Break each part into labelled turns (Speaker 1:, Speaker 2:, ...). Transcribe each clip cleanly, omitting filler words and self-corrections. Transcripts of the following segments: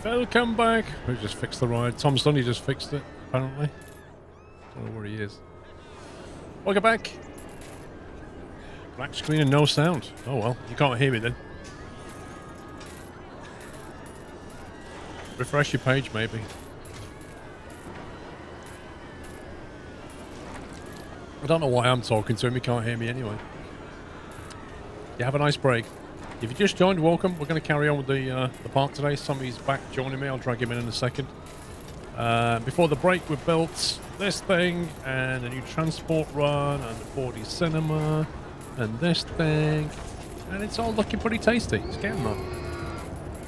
Speaker 1: Welcome back. We just fixed the ride. Tom Stoney just fixed it, apparently. Don't know where he is. Welcome back. Black screen and no sound. Oh well, you can't hear me then. Refresh your page, maybe. I don't know why I'm talking to him. He can't hear me anyway. You have a nice break. If you just joined, welcome. We're going to carry on with the park today. Somebody's back joining me. I'll drag him in a second. Before the break, we built this thing and a new transport run and the 4D cinema and this thing. And it's all looking pretty tasty. It's getting on.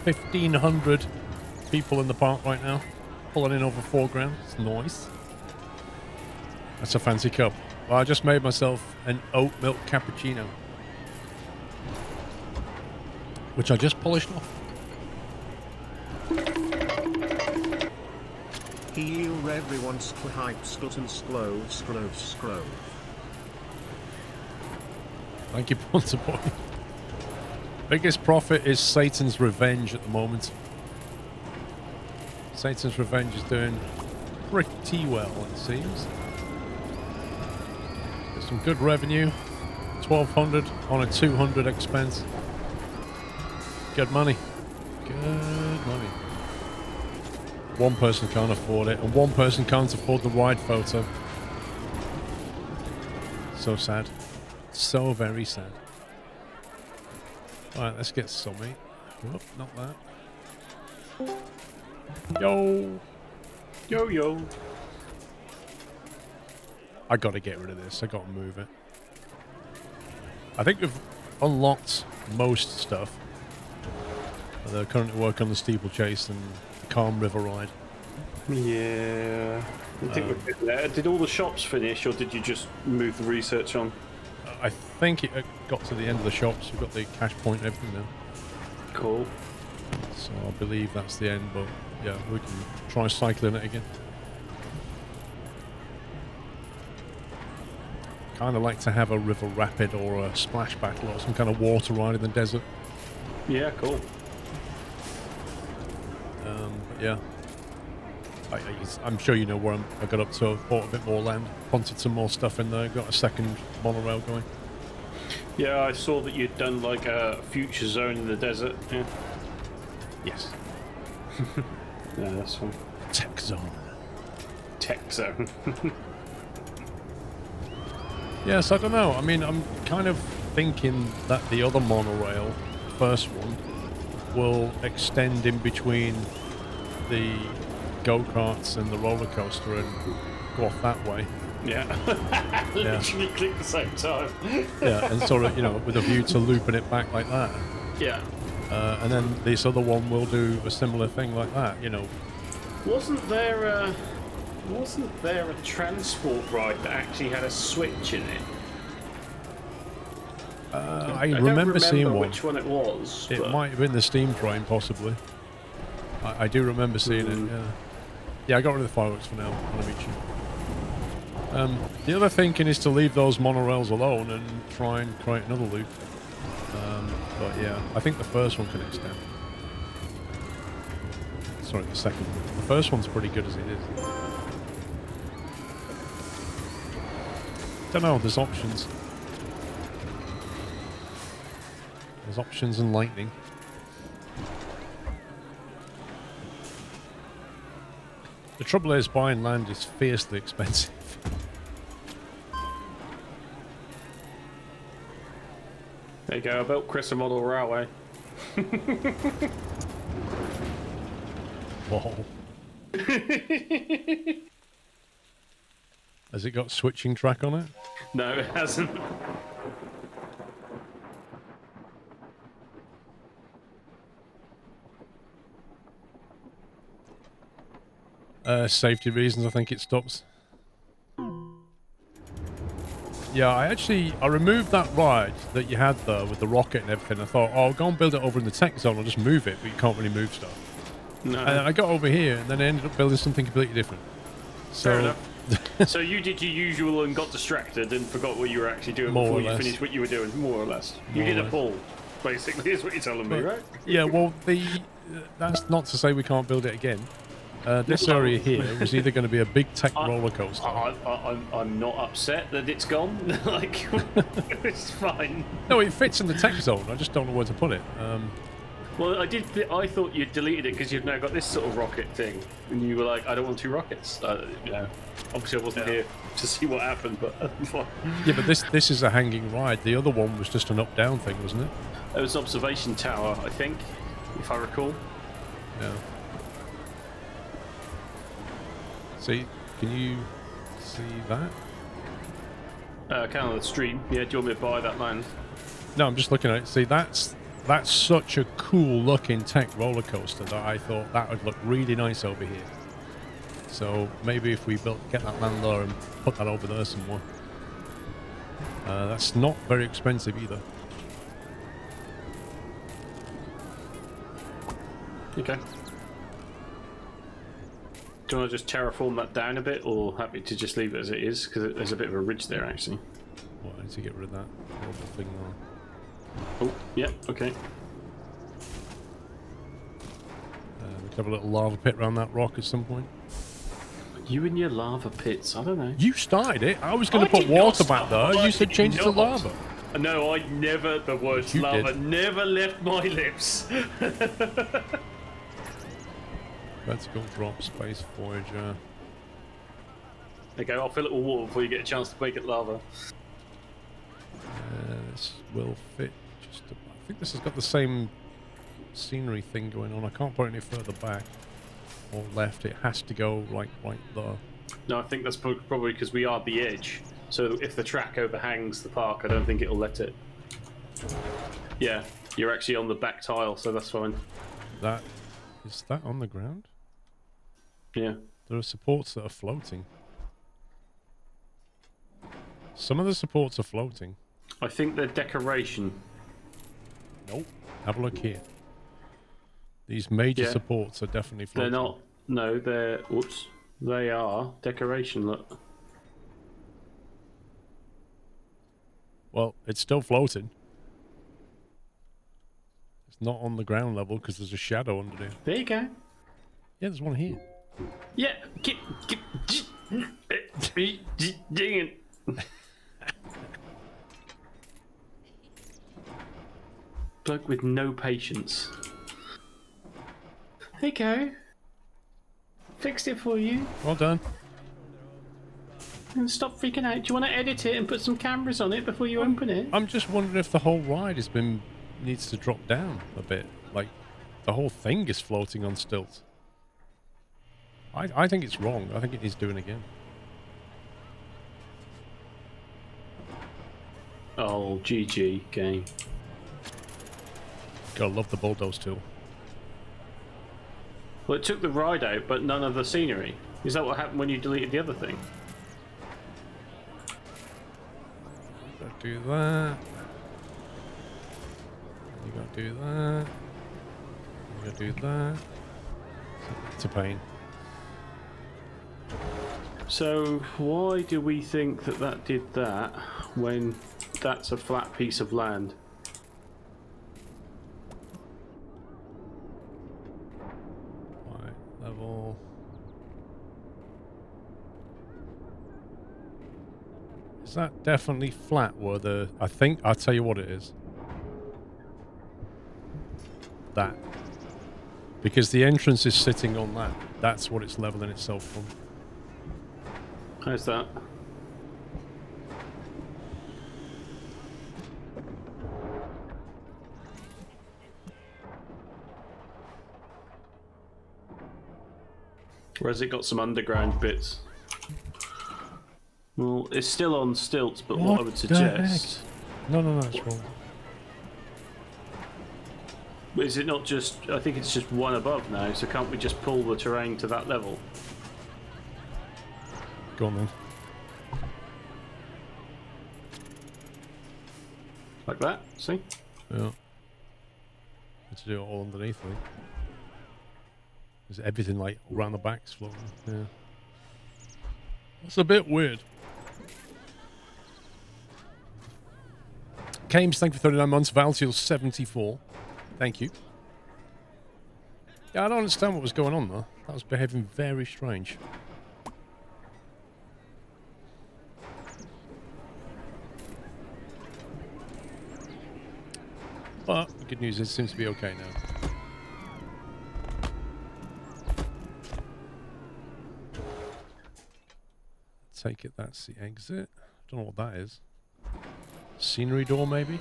Speaker 1: 1,500 people in the park right now. Pulling in over 4 grand. It's nice. That's a fancy cup. Well, I just made myself an oat milk cappuccino, which I just polished off.
Speaker 2: Heal everyone's hype scutton sclove.
Speaker 1: Thank you, Ponce Boy. Biggest profit is Satan's Revenge at the moment. Satan's Revenge is doing pretty well, it seems. There's some good revenue. 1,200 on a 200 expense. Good money. Good money. One person can't afford it, and one person can't afford the ride photo. So sad. So very sad. Alright, let's get Summy. Whoop, not that. Yo!
Speaker 3: Yo, yo.
Speaker 1: I gotta get rid of this. I gotta move it. I think we've unlocked most stuff. They're currently working on the steeplechase and the Calm River ride.
Speaker 3: Yeah. I think we're good there. Did all the shops finish, or did you just move the research on?
Speaker 1: I think it got to the end of the shops. We've got the cash point and everything now.
Speaker 3: Cool.
Speaker 1: So I believe that's the end, but yeah, we can try cycling it again. Kind of like to have a river rapid or a splash battle or some kind of water ride in the desert.
Speaker 3: Yeah, cool.
Speaker 1: But yeah, I'm sure you know where I got up to. I've bought a bit more land, planted some more stuff in there, got a second monorail going.
Speaker 3: Yeah, I saw that you'd done like a future zone in the desert. Yeah.
Speaker 1: Yes.
Speaker 3: Yeah, that's one.
Speaker 1: Tech zone.
Speaker 3: Tech zone.
Speaker 1: Yes, I don't know. I mean, I'm kind of thinking that the other monorail, first one, will extend in between the go-karts and the roller coaster and go off that way.
Speaker 3: Yeah. Literally click at the same time.
Speaker 1: Yeah, and sort of, you know, with a view to looping it back like that.
Speaker 3: Yeah.
Speaker 1: And then this other one will do a similar thing like that, you know.
Speaker 3: Wasn't there a transport ride that actually had a switch in it?
Speaker 1: I remember seeing one.
Speaker 3: Which one it was.
Speaker 1: It might have been the steam train, possibly. I do remember seeing it, yeah. Yeah, I got rid of the fireworks for now. I want to meet you. The other thinking is to leave those monorails alone and try and create another loop. But yeah, I think the first one can extend. Sorry, the second one. The first one's pretty good as it is. Don't know, there's options. There's options and lightning. The trouble is, buying land is fiercely expensive.
Speaker 3: There you go, I built Chris a model railway.
Speaker 1: Whoa. Has it got switching track on it?
Speaker 3: No, it hasn't.
Speaker 1: Safety reasons, I think it stops. Yeah, I removed that ride that you had there with the rocket and everything. I thought, oh, I'll go and build it over in the tech zone. I'll just move it, but you can't really move stuff.
Speaker 3: No.
Speaker 1: And I got over here, and then I ended up building something completely different. So,
Speaker 3: fair enough. So you did your usual and got distracted and forgot what you were actually doing
Speaker 1: More
Speaker 3: before
Speaker 1: or
Speaker 3: you
Speaker 1: less.
Speaker 3: finished what you were doing, more or less. You
Speaker 1: More
Speaker 3: did
Speaker 1: or
Speaker 3: a
Speaker 1: less.
Speaker 3: pull, basically, is what you're telling me, right?
Speaker 1: Yeah, well, that's not to say we can't build it again. This area here was either going to be a big tech roller coaster.
Speaker 3: I'm not upset that it's gone. Like, it's fine.
Speaker 1: No, it fits in the tech zone. I just don't know where to put it.
Speaker 3: Well, I thought you'd deleted it because you've now got this sort of rocket thing, and you were like, I don't want 2 rockets. You know, obviously I wasn't here to see what happened, but
Speaker 1: yeah, but this is a hanging ride. The other one was just an up-down thing, wasn't it?
Speaker 3: It was an observation tower, I think, if I recall.
Speaker 1: Yeah. See, can you see that?
Speaker 3: Kind of the stream. Yeah, do you want me to buy that land?
Speaker 1: No, I'm just looking at it. See, that's such a cool looking tech roller coaster that I thought that would look really nice over here. So maybe if we get that land there and put that over there somewhere. That's not very expensive either.
Speaker 3: Okay. Do you want to just terraform that down a bit, or happy to just leave it as it is? Because there's a bit of a ridge there, actually.
Speaker 1: Well, I need to get rid of that horrible thing there.
Speaker 3: Oh, yeah, okay.
Speaker 1: We could have a little lava pit around that rock at some point.
Speaker 3: You and your lava pits, I don't know.
Speaker 1: You started it. I was going to put water back there. You said change it to lava.
Speaker 3: No, I never, the words lava never left my lips.
Speaker 1: Vertical drop, space voyager.
Speaker 3: There you go, I'll fill it with water before you get a chance to make it lava.
Speaker 1: This will fit just about. I think this has got the same scenery thing going on. I can't put it any further back or left. It has to go like right there.
Speaker 3: No, I think that's probably because we are at the edge. So if the track overhangs the park, I don't think it'll let it. Yeah, you're actually on the back tile, so that's fine.
Speaker 1: Is that on the ground?
Speaker 3: Yeah.
Speaker 1: There are supports that are floating. Some of the supports are floating.
Speaker 3: I think they're decoration.
Speaker 1: Nope. Have a look here. These major supports are definitely floating.
Speaker 3: They're not. No, they're... Whoops. They are decoration, look.
Speaker 1: Well, it's still floating. It's not on the ground level because there's a shadow under it.
Speaker 3: There you go.
Speaker 1: Yeah, there's one here.
Speaker 3: Yeah. Ding it. Bloke with no patience. There you go. Fixed it for you.
Speaker 1: Well done.
Speaker 3: And stop freaking out. Do you want to edit it and put some cameras on it before you open it?
Speaker 1: I'm just wondering if the whole ride needs to drop down a bit. Like, the whole thing is floating on stilts. I think it's wrong. I think it needs doing again.
Speaker 3: Oh, GG game.
Speaker 1: Gotta love the bulldoze tool.
Speaker 3: Well, it took the ride out, but none of the scenery. Is that what happened when you deleted the other thing?
Speaker 1: Gotta do that. You gotta do that. You gotta do that. It's a pain.
Speaker 3: So, why do we think that that did that when that's a flat piece of land?
Speaker 1: Right, level. Is that definitely flat where the... I'll tell you what it is. That. Because the entrance is sitting on that. That's what it's leveling itself from.
Speaker 3: How's that? Or has it got some underground bits? Well, it's still on stilts, but what I would suggest...
Speaker 1: No, it's wrong.
Speaker 3: Is it not just... I think it's just one above now, so can't we just pull the terrain to that level?
Speaker 1: Go on then.
Speaker 3: Like that, see?
Speaker 1: Yeah. Need to do it all underneath, I think. There's everything like around the back's floating. Yeah. That's a bit weird. Kames, thank you for 39 months. Valtiel 74. Thank you. Yeah, I don't understand what was going on though. That was behaving very strange. But the good news is it seems to be okay now. Take it that's the exit. Don't know what that is. Scenery door maybe?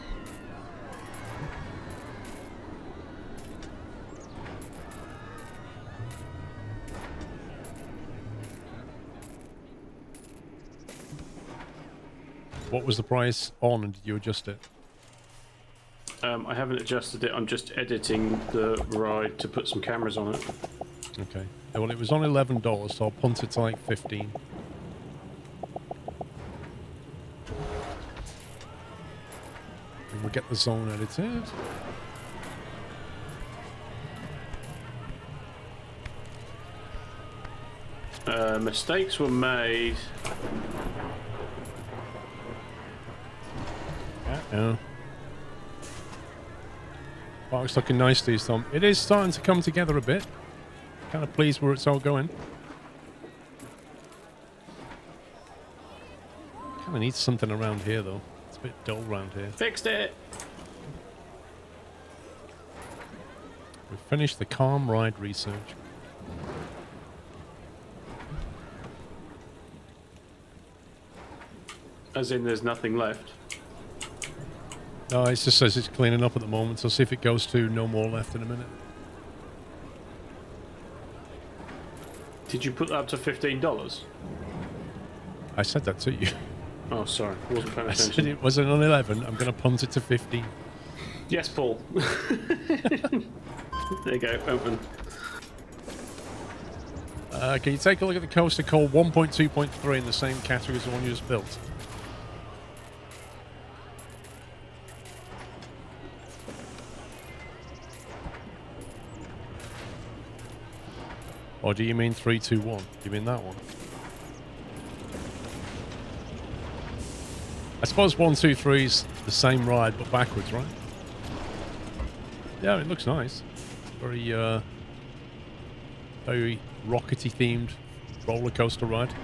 Speaker 1: What was the price on and did you adjust it?
Speaker 3: I haven't adjusted it. I'm just editing the ride to put some cameras on it.
Speaker 1: Okay. Yeah, well, it was on $11, so I'll punt it to like 15. And we'll get the zone edited.
Speaker 3: Mistakes were made.
Speaker 1: Uh-oh. Park's looking nice these time. It is starting to come together a bit. Kind of pleased where it's all going. Kind of needs something around here though. It's a bit dull around here.
Speaker 3: Fixed it.
Speaker 1: We've finished the calm ride research.
Speaker 3: As in, there's nothing left.
Speaker 1: No, it just says it's cleaning up at the moment, so see if it goes to no more left in a minute.
Speaker 3: Did you put that up to $15?
Speaker 1: I said that to you.
Speaker 3: Oh, sorry. Wasn't paying
Speaker 1: I said
Speaker 3: attention.
Speaker 1: it wasn't on 11. I'm going to punt it to 15.
Speaker 3: Yes, Paul. There you go. Open.
Speaker 1: Can you take a look at the coaster called 1.2.3 in the same category as the one you just built? Or do you mean 321? Do you mean that one? I suppose 123 is the same ride but backwards, right? Yeah, it looks nice. Very, very rockety themed roller coaster ride.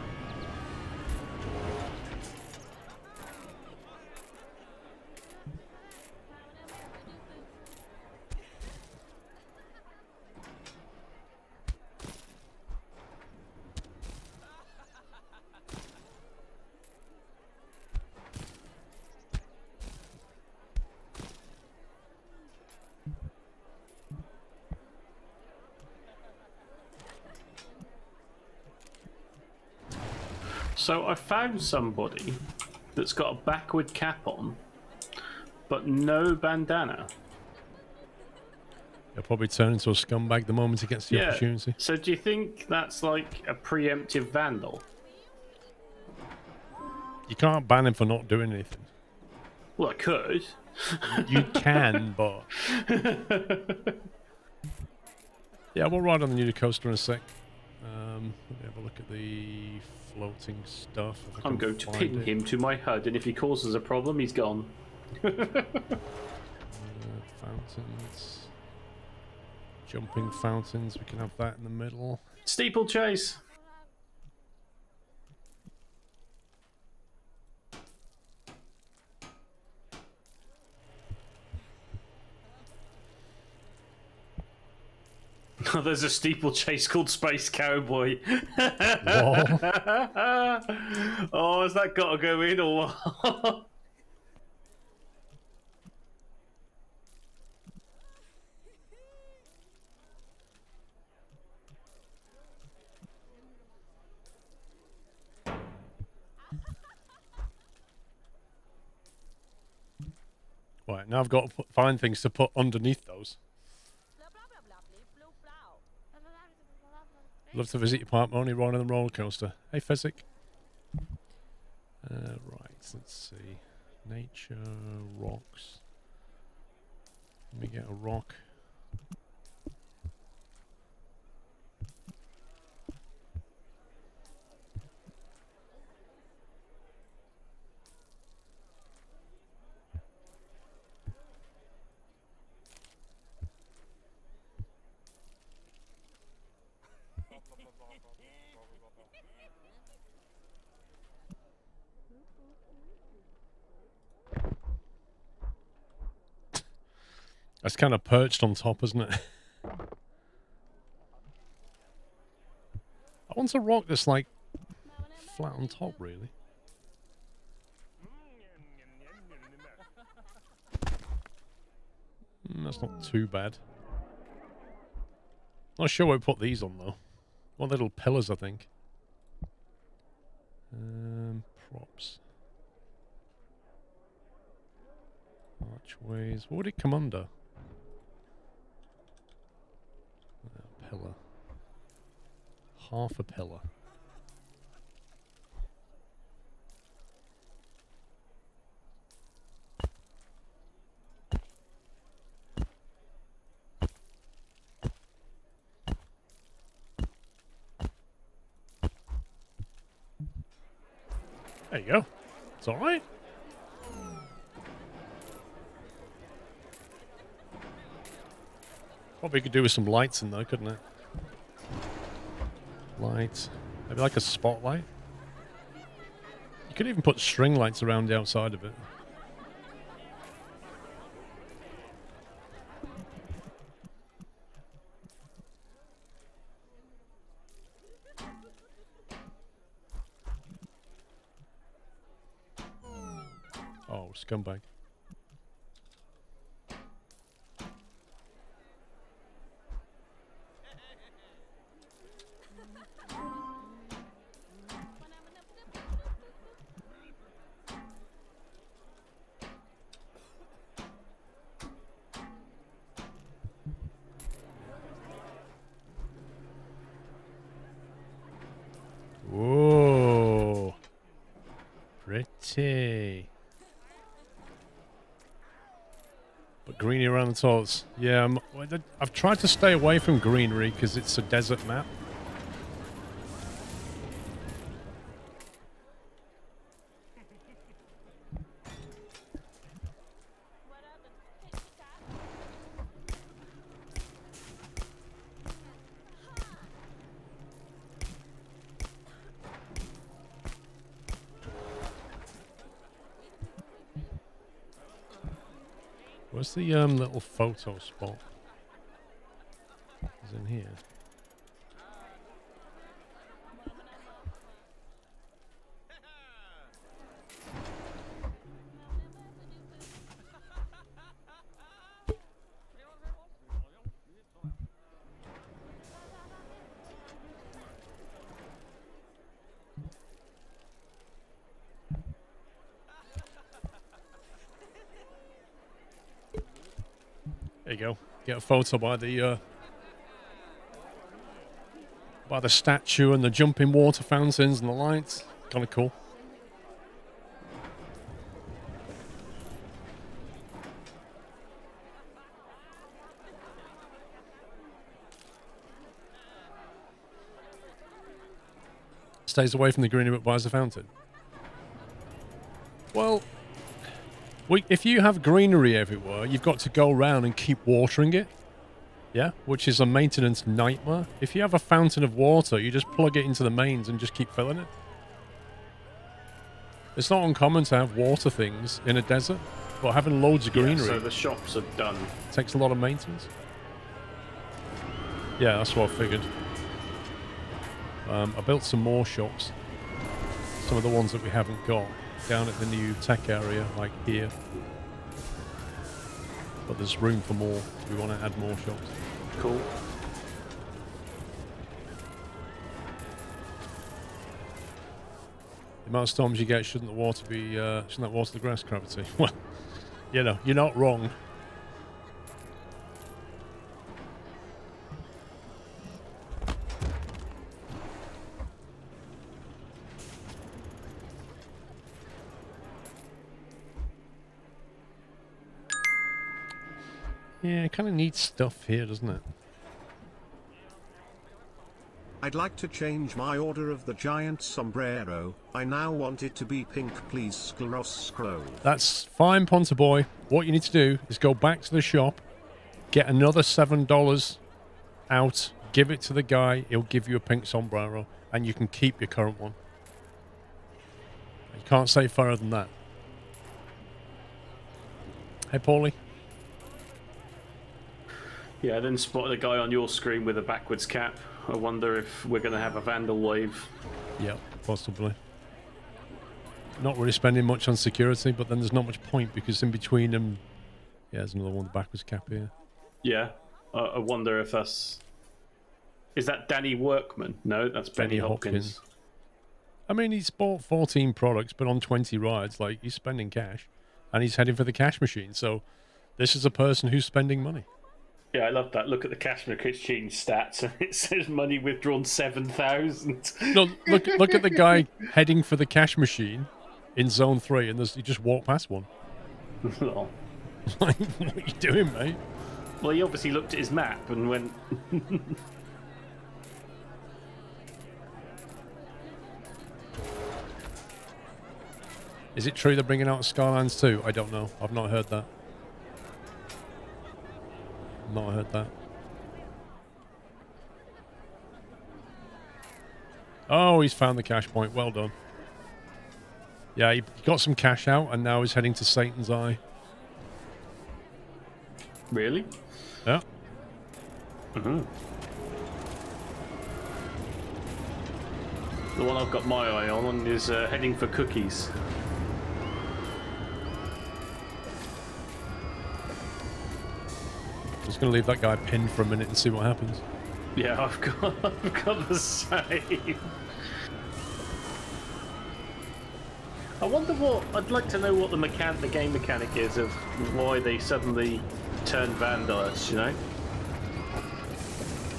Speaker 3: So I found somebody that's got a backward cap on, but no bandana.
Speaker 1: He'll probably turn into a scumbag the moment he gets the opportunity.
Speaker 3: So do you think that's like a preemptive vandal?
Speaker 1: You can't ban him for not doing anything.
Speaker 3: Well, I could.
Speaker 1: You can, but... Yeah, we'll ride on the new coaster in a sec. Let me have a look at the floating stuff.
Speaker 3: I'm going to pin him to my HUD, and if he causes a problem, he's gone.
Speaker 1: Fountains. Jumping fountains, we can have that in the middle.
Speaker 3: Steeplechase! Oh, there's a steeplechase called Space Cowboy.
Speaker 1: What?
Speaker 3: Oh, has that got to go in or what?
Speaker 1: Right, now I've got to find things to put underneath those. Love to visit your park, only riding the roller coaster. Hey, Fezzik. Right, let's see. Nature, rocks. Let me get a rock. That's kind of perched on top, isn't it? I want a rock that's like flat on top, really. That's not too bad. Not sure where we put these on though. One little pillars, I think. Props. Archways. What would it come under? Pillar. Half a pillar. There you go. It's alright. Probably could do with some lights in there, couldn't it? Lights. Maybe like a spotlight. You could even put string lights around the outside of it. Oh, scumbag. Whoa. Pretty. But greenery around the tops. Yeah, I've tried to stay away from greenery because it's a desert map. Where's the little photo spot? It's in here. There you go. Get a photo by the statue and the jumping water fountains and the lights. Kind of cool. Stays away from the greenery but buys the fountain. Well, if you have greenery everywhere, you've got to go around and keep watering it. Yeah, which is a maintenance nightmare. If you have a fountain of water, you just plug it into the mains and just keep filling it. It's not uncommon to have water things in a desert, but having loads of greenery...
Speaker 3: Yeah, so the shops are done.
Speaker 1: Takes a lot of maintenance. Yeah, that's what I figured. I built some more shops. Some of the ones that we haven't got. Down at the new tech area, like here. But there's room for more. We want to add more shops.
Speaker 3: Cool.
Speaker 1: The amount of storms you get, shouldn't that water the grass gravity? Well, you know, you're not wrong. Yeah, it kind of needs stuff here, doesn't it?
Speaker 2: I'd like to change my order of the giant sombrero. I now want it to be pink, please, SquirrelPlus.
Speaker 1: That's fine, Ponta Boy. What you need to do is go back to the shop, get another $7 out, give it to the guy, he'll give you a pink sombrero, and you can keep your current one. You can't say fairer than that. Hey, Paulie.
Speaker 3: Yeah, I then spotted a guy on your screen with a backwards cap. I wonder if we're going to have a vandal wave.
Speaker 1: Yeah, possibly. Not really spending much on security, but then there's not much point because in between them... Yeah, there's another one with the backwards cap here.
Speaker 3: Yeah, I wonder if that's... Is that Danny Workman? No, that's Benny Hopkins.
Speaker 1: I mean, he's bought 14 products, but on 20 rides, like, he's spending cash. And he's heading for the cash machine, so this is a person who's spending money.
Speaker 3: Yeah, I love that. Look at the cash machine stats, and it says money withdrawn 7,000.
Speaker 1: No, look at the guy heading for the cash machine in Zone 3, and he just walked past one.
Speaker 3: Oh.
Speaker 1: Like, what are you doing, mate?
Speaker 3: Well, he obviously looked at his map and went...
Speaker 1: Is it true they're bringing out Skylines 2? I don't know. I've not heard that. Not heard that. Oh, he's found the cash point. Well done. Yeah, he got some cash out, and now he's heading to Satan's Eye.
Speaker 3: Really?
Speaker 1: Yeah.
Speaker 3: Mm-hmm. The one I've got my eye on is heading for cookies.
Speaker 1: Just going to leave that guy pinned for a minute and see what happens.
Speaker 3: Yeah, I've got the same. I wonder what... I'd like to know what the game mechanic is of why they suddenly turned vandalous, you know?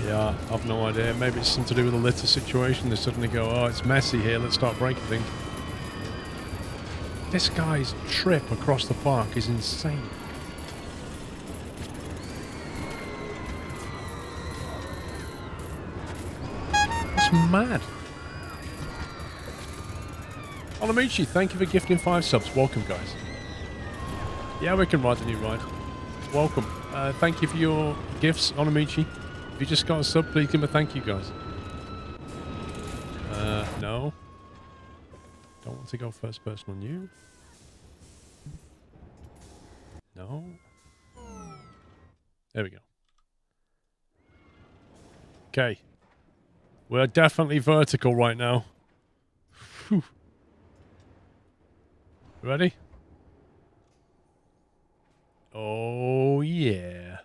Speaker 1: Yeah, I've no idea. Maybe it's something to do with the litter situation. They suddenly go, oh, it's messy here, let's start breaking things. This guy's trip across the park is insane. That's mad. Olamichi, thank you for gifting 5 subs. Welcome, guys. Yeah, we can ride the new ride. Welcome. Thank you for your gifts, Olamichi. If you just got a sub, please give him a thank you, guys. No. Don't want to go first person on you. No. There we go. Okay. We're definitely vertical right now. Whew. Ready? Oh, yeah.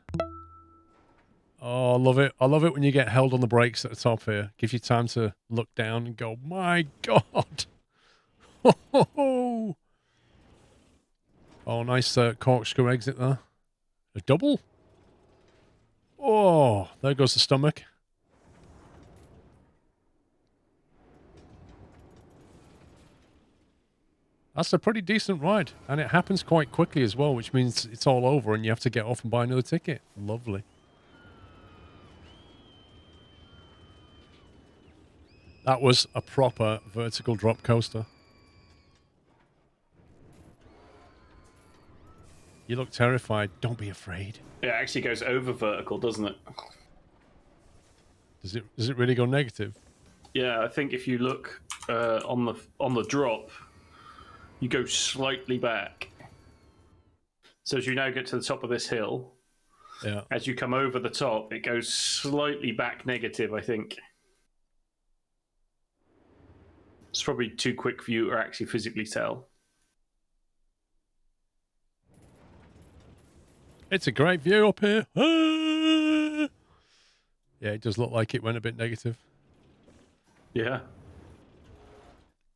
Speaker 1: Oh, I love it. I love it when you get held on the brakes at the top here. Gives you time to look down and go, my God. Oh, nice corkscrew exit there. A double? Oh, there goes the stomach. That's a pretty decent ride. And it happens quite quickly as well, which means it's all over and you have to get off and buy another ticket. Lovely. That was a proper vertical drop coaster. You look terrified. Don't be afraid.
Speaker 3: It actually goes over vertical, doesn't it?
Speaker 1: Does it really go negative?
Speaker 3: Yeah, I think if you look on the drop, you go slightly back. So as you now get to the top of this hill,
Speaker 1: yeah.
Speaker 3: As you come over the top, it goes slightly back negative, I think. It's probably too quick for you to actually physically tell.
Speaker 1: It's a great view up here. Ah! Yeah, it does look like it went a bit negative.
Speaker 3: Yeah.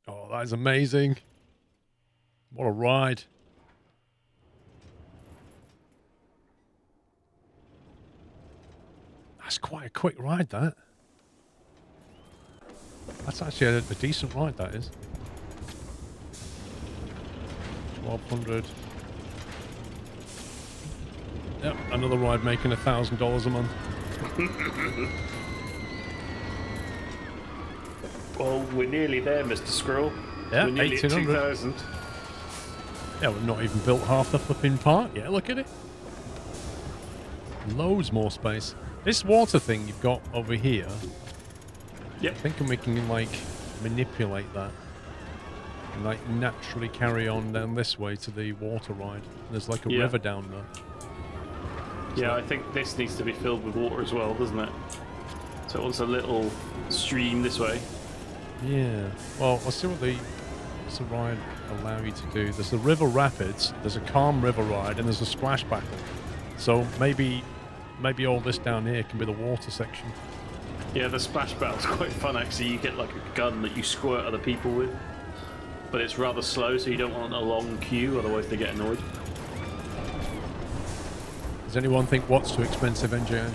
Speaker 1: Oh, that is amazing. What a ride. That's quite a quick ride, that. That's actually a decent ride, that is. 1,200. Yep, another ride making $1,000 a month.
Speaker 3: Well, we're nearly there, Mr. Squirrel.
Speaker 1: Yeah,
Speaker 3: we're nearly at
Speaker 1: 1,800.
Speaker 3: 2,000.
Speaker 1: Yeah, we've not even built half the flipping park yet. Look at it. Loads more space. This water thing you've got over here,
Speaker 3: Yep.
Speaker 1: I'm thinking we can, like, manipulate that. And, like, naturally carry on down this way to the water ride. There's, like, a
Speaker 3: Yeah.
Speaker 1: river down there.
Speaker 3: Yeah, I think this needs to be filled with water as well, doesn't it? So it wants a little stream this way.
Speaker 1: Yeah. Well, let's see what's the ride allow you to do. There's the river rapids, there's a calm river ride, and there's a splash battle. So maybe all this down here can be the water section.
Speaker 3: Yeah, the splash battle's quite fun actually. You get like a gun that you squirt other people with. But it's rather slow, so you don't want a long queue, otherwise they get annoyed.
Speaker 1: Does anyone think what's too expensive, NJ?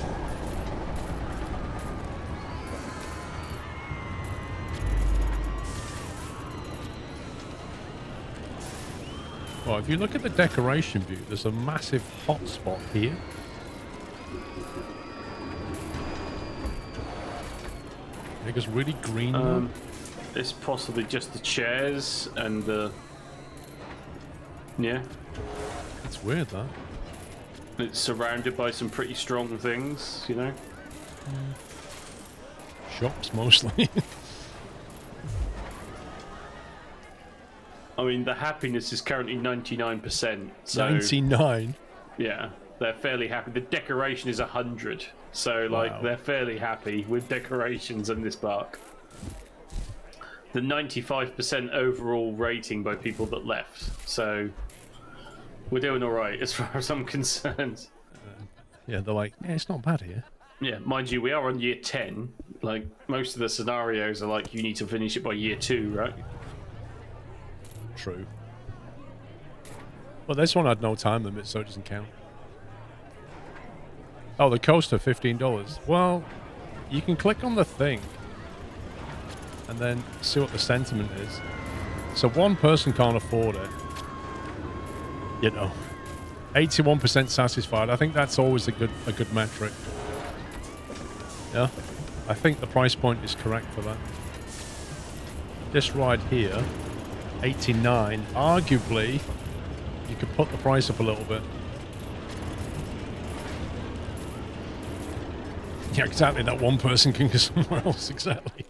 Speaker 1: Well, if you look at the decoration view, there's a massive hotspot here. I think it's really green now.
Speaker 3: It's possibly just the chairs and the... Yeah.
Speaker 1: It's weird, that.
Speaker 3: It's surrounded by some pretty strong things, you know?
Speaker 1: Shops, mostly.
Speaker 3: I mean, the happiness is currently 99%. So
Speaker 1: 99?
Speaker 3: yeah, they're fairly happy. The decoration is 100. So, like,
Speaker 1: Wow.
Speaker 3: they're fairly happy with decorations in this park. The 95% overall rating by people that left. So, we're doing alright as far as I'm concerned.
Speaker 1: Yeah, they're like, yeah, it's not bad here.
Speaker 3: Yeah, mind you, we are on year 10. Like, most of the scenarios are like, you need to finish it by year 2, right?
Speaker 1: True. Well, this one had no time limit, so it doesn't count. Oh, the coaster, $15. Well, you can click on the thing and then see what the sentiment is. So one person can't afford it. You know, 81% satisfied. I think that's always a good metric. Yeah, I think the price point is correct for that. This ride here, 89. Arguably, you could put the price up a little bit. Yeah, exactly. That one person can go somewhere else. Exactly.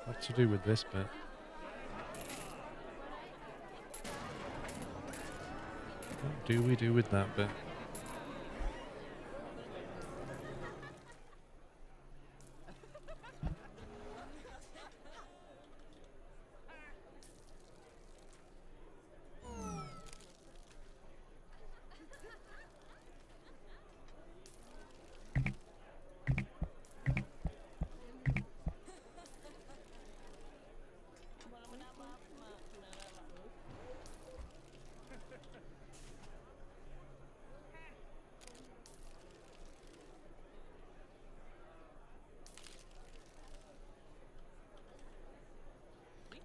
Speaker 1: What to do with this bit? What do we do with that bit?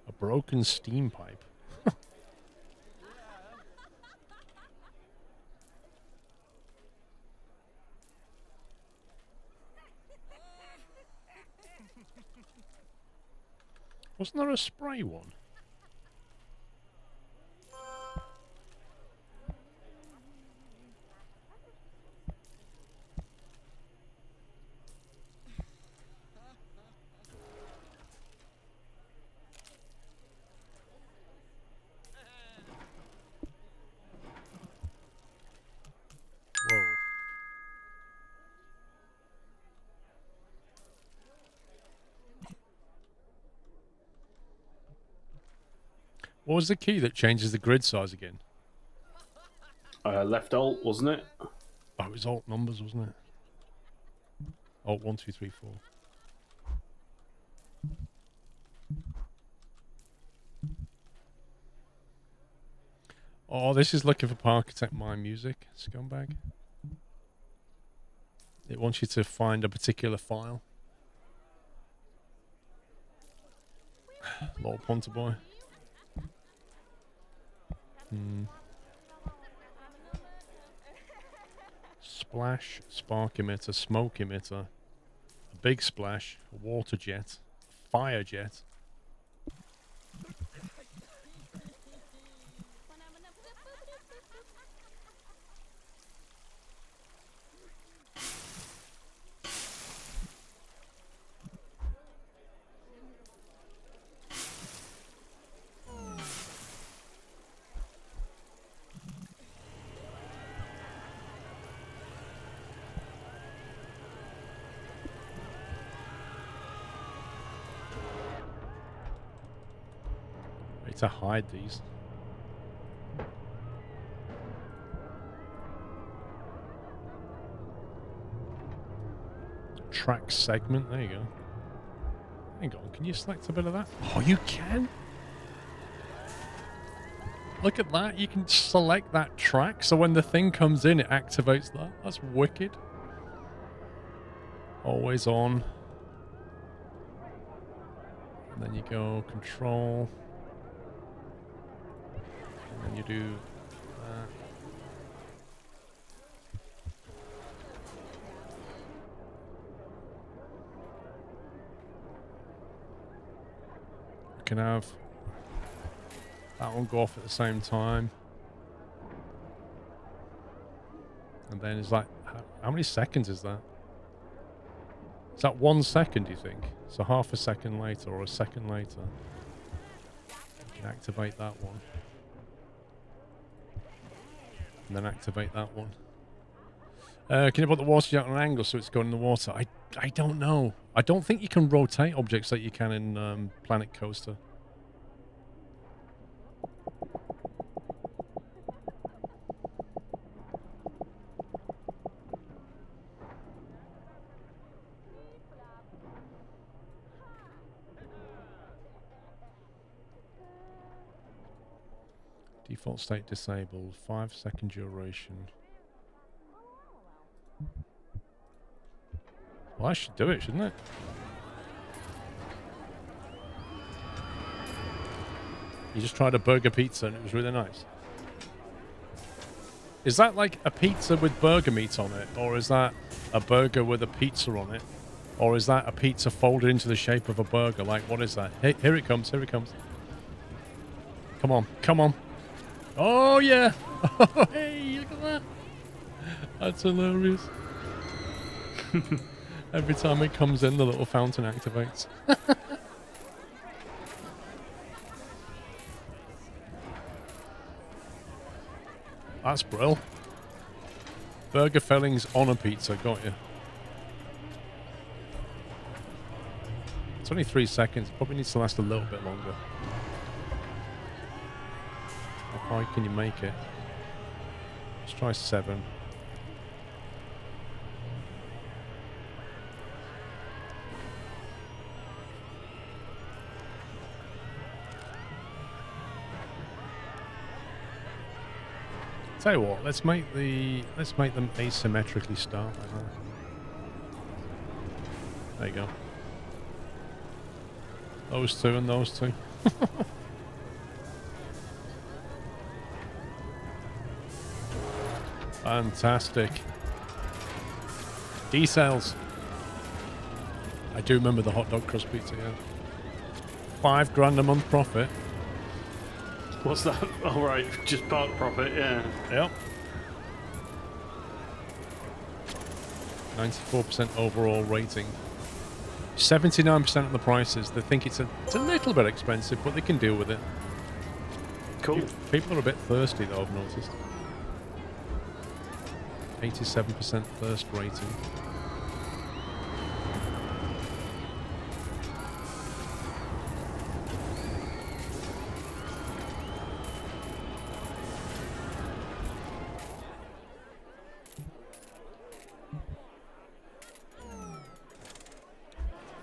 Speaker 1: A broken steam pipe. Wasn't there a spray one? Whoa. What was the key that changes the grid size again?
Speaker 3: Left alt, wasn't it?
Speaker 1: Oh, it was alt numbers, wasn't it? Alt 1, 2, 3, 4. Oh, this is looking for Parkitect My Music, scumbag. It wants you to find a particular file. Little punter boy. Splash, spark emitter, smoke emitter, a big splash, a water jet, a fire jet. Need to hide these. Track segment. There you go. Hang on. Can you select a bit of that? Oh, you can? Look at that. You can select that track. So when the thing comes in, it activates that. That's wicked. Always on. And then you go control. And then you do that. You can have that one go off at the same time. And then it's like, how many seconds is that? Is that 1 second, do you think? So half a second later or a second later. You can activate that one. And then activate that one. Can you put the water jet on an angle so it's going in the water? I don't know. I don't think you can rotate objects like you can in Planet Coaster. Default state disabled, 5-second duration. Well, I should do it, shouldn't it? You just tried a burger pizza and it was really nice. Is that like a pizza with burger meat on it? Or is that a burger with a pizza on it? Or is that a pizza folded into the shape of a burger? Like, what is that? Hey, here it comes, here it comes. Come on, come on. Oh, yeah. Oh, hey, look at that. That's hilarious. Every time it comes in, the little fountain activates. That's brill. Burger fillings on a pizza, got you. It's only 3 seconds. Probably needs to last a little bit longer. How high can you make it? Let's try 7. Tell you what, let's make them asymmetrically start like that. There you go. Those two and those two. Fantastic. D-cells. I do remember the hot dog crust pizza, yeah. $5 a month profit.
Speaker 3: What's that? Oh, right. Just park profit, yeah.
Speaker 1: Yep. 94% overall rating. 79% of the prices. They think it's a little bit expensive, but they can deal with it.
Speaker 3: Cool.
Speaker 1: People are a bit thirsty, though, I've noticed. 87% thirst rating.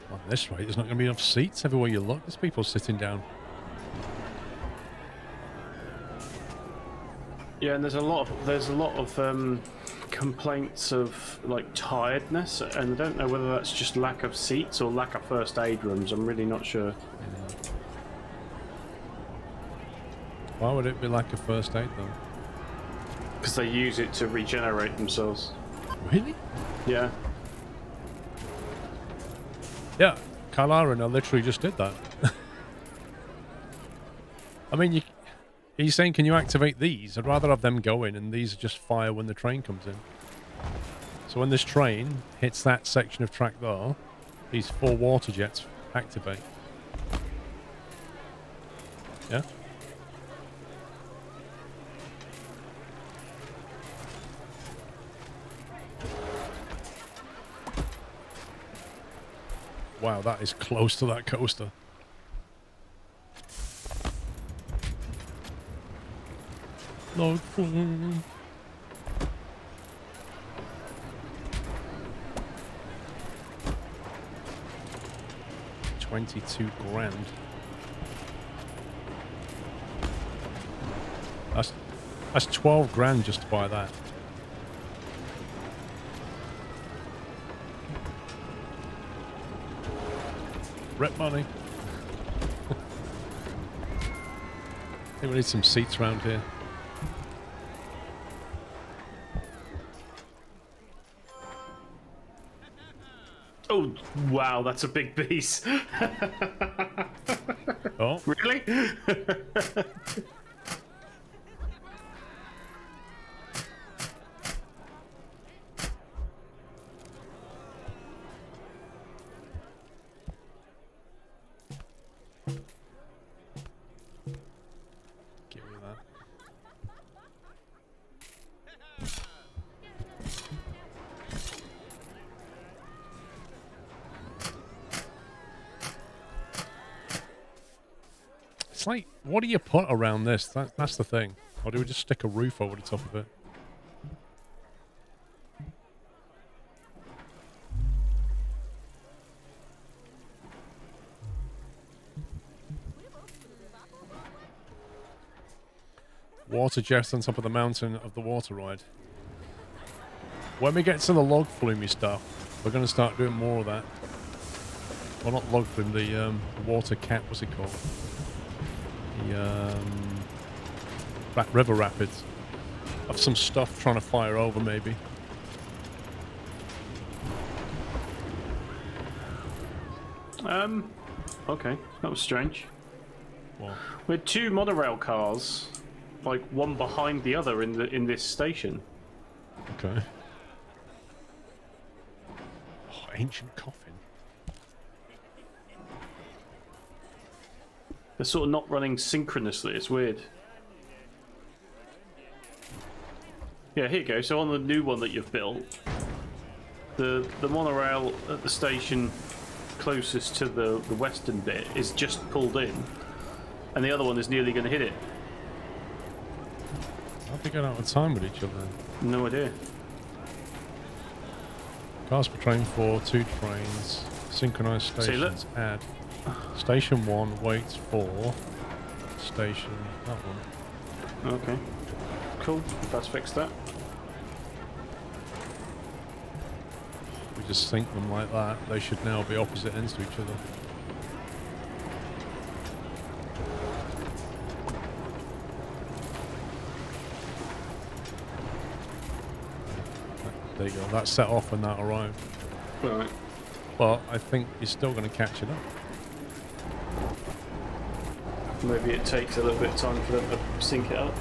Speaker 1: At this rate, there's not going to be enough seats everywhere you look. There's people sitting down.
Speaker 3: Yeah, and there's a lot of complaints of like tiredness, and I don't know whether that's just lack of seats or lack of first aid rooms. I'm really not sure.
Speaker 1: Why would it be like a first aid though?
Speaker 3: Because they use it to regenerate themselves.
Speaker 1: Really?
Speaker 3: Yeah.
Speaker 1: Yeah, Kylara literally just did that. I mean, he's saying, can you activate these? I'd rather have them going, and these just fire when the train comes in. So when this train hits that section of track there, these 4 water jets activate. Yeah? Wow, that is close to that coaster. Log flume. 22 grand. That's 12 grand just to buy that. Rep money. I think we need some seats around here.
Speaker 3: Oh, wow, that's a big piece.
Speaker 1: Oh.
Speaker 3: Really?
Speaker 1: Give me that. It's like, what do you put around this? That's the thing. Or do we just stick a roof over the top of it? Water jets on top of the mountain of the water ride. When we get to the log flumy stuff, we're going to start doing more of that. Well, not log flume, the water cat, what's it called? The river rapids. Have some stuff trying to fire over, maybe.
Speaker 3: Okay, that was strange.
Speaker 1: What?
Speaker 3: We had two monorail cars, like one behind the other in this station.
Speaker 1: Okay. Oh, ancient coffin.
Speaker 3: They're sort of not running synchronously. It's weird. Yeah, here you go. So on the new one that you've built, the monorail at the station closest to the western bit is just pulled in, and the other one is nearly going to hit it.
Speaker 1: How'd they get out of time with each other?
Speaker 3: No idea.
Speaker 1: Cars per train 4, 2 trains, synchronized stations, add. Station 1 waits for station, that one.
Speaker 3: Okay. Cool. Let's fix that.
Speaker 1: We just sync them like that. They should now be opposite ends to each other. There you go. That set off when that arrived.
Speaker 3: Right.
Speaker 1: But I think you're still going to catch it up.
Speaker 3: Maybe it takes a little bit of time for them to sync it up.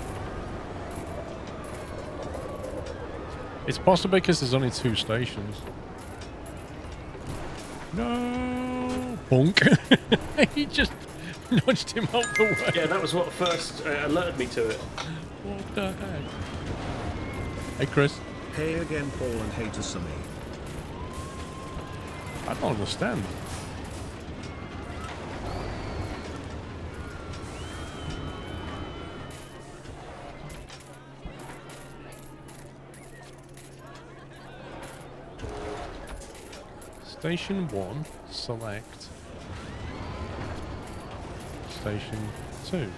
Speaker 1: It's possible because there's only 2 stations. No! Bonk! He just nudged him out the way.
Speaker 3: Yeah, that was what first alerted me to it.
Speaker 1: What the heck? Hey, Chris.
Speaker 2: Hey again, Paul and hey to Sammy.
Speaker 1: I don't understand. Station 1, select. Station 2.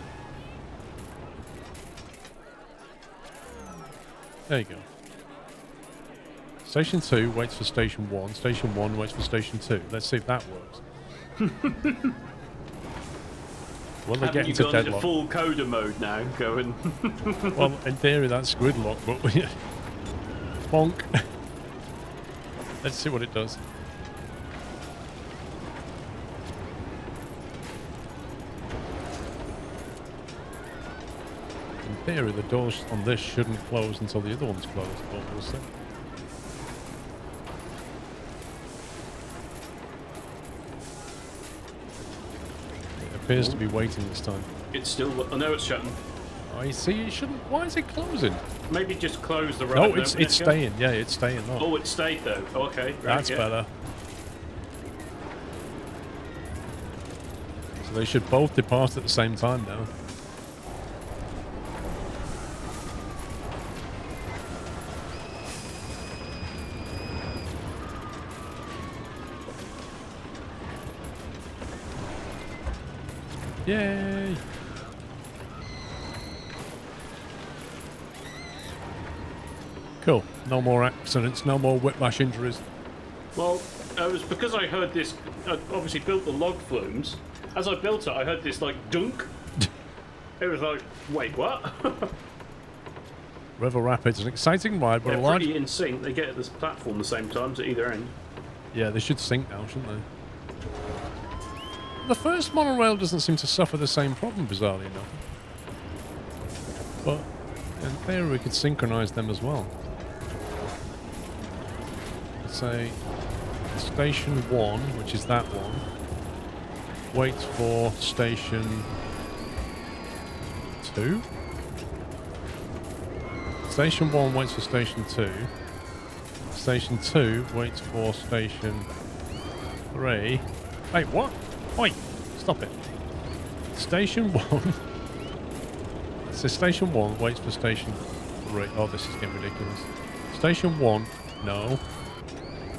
Speaker 1: There you go. Station 2 waits for Station 1. Station 1 waits for Station 2. Let's see if that works. Will they get into
Speaker 3: gone
Speaker 1: deadlock?
Speaker 3: into full coder mode now, going.
Speaker 1: Well, in theory, that's gridlock, but we... Bonk. Let's see what it does. In theory, the doors on this shouldn't close until the other one's closed, but we'll see. It appears to be waiting this time.
Speaker 3: It's still. I know it's shutting.
Speaker 1: I see. It shouldn't. Why is it closing?
Speaker 3: Maybe just close the ride.
Speaker 1: No,
Speaker 3: and
Speaker 1: it's
Speaker 3: open it again.
Speaker 1: staying. Yeah, it's staying. Oh,
Speaker 3: Oh, it stayed though. Oh, okay, right,
Speaker 1: that's
Speaker 3: yeah.
Speaker 1: better. So they should both depart at the same time now. Yay! Cool. No more accidents, no more whiplash injuries.
Speaker 3: Well, it was because I heard this. I obviously built the log flumes. As I built it, I heard this like dunk. It was like, wait, what?
Speaker 1: River Rapids, an exciting ride, but
Speaker 3: They're
Speaker 1: a large...
Speaker 3: pretty in sync. They get at this platform the same times at either end.
Speaker 1: Yeah, they should sync now, shouldn't they? The first monorail doesn't seem to suffer the same problem, bizarrely enough. But in theory, we could synchronize them as well. Let's say station 1, which is that one, waits for station 2. Station 1 waits for station 2. Station 2 waits for station 3. Wait, what? Wait, stop it. Station 1. So station 1 waits for station 3. Oh, this is getting ridiculous. Station 1, no.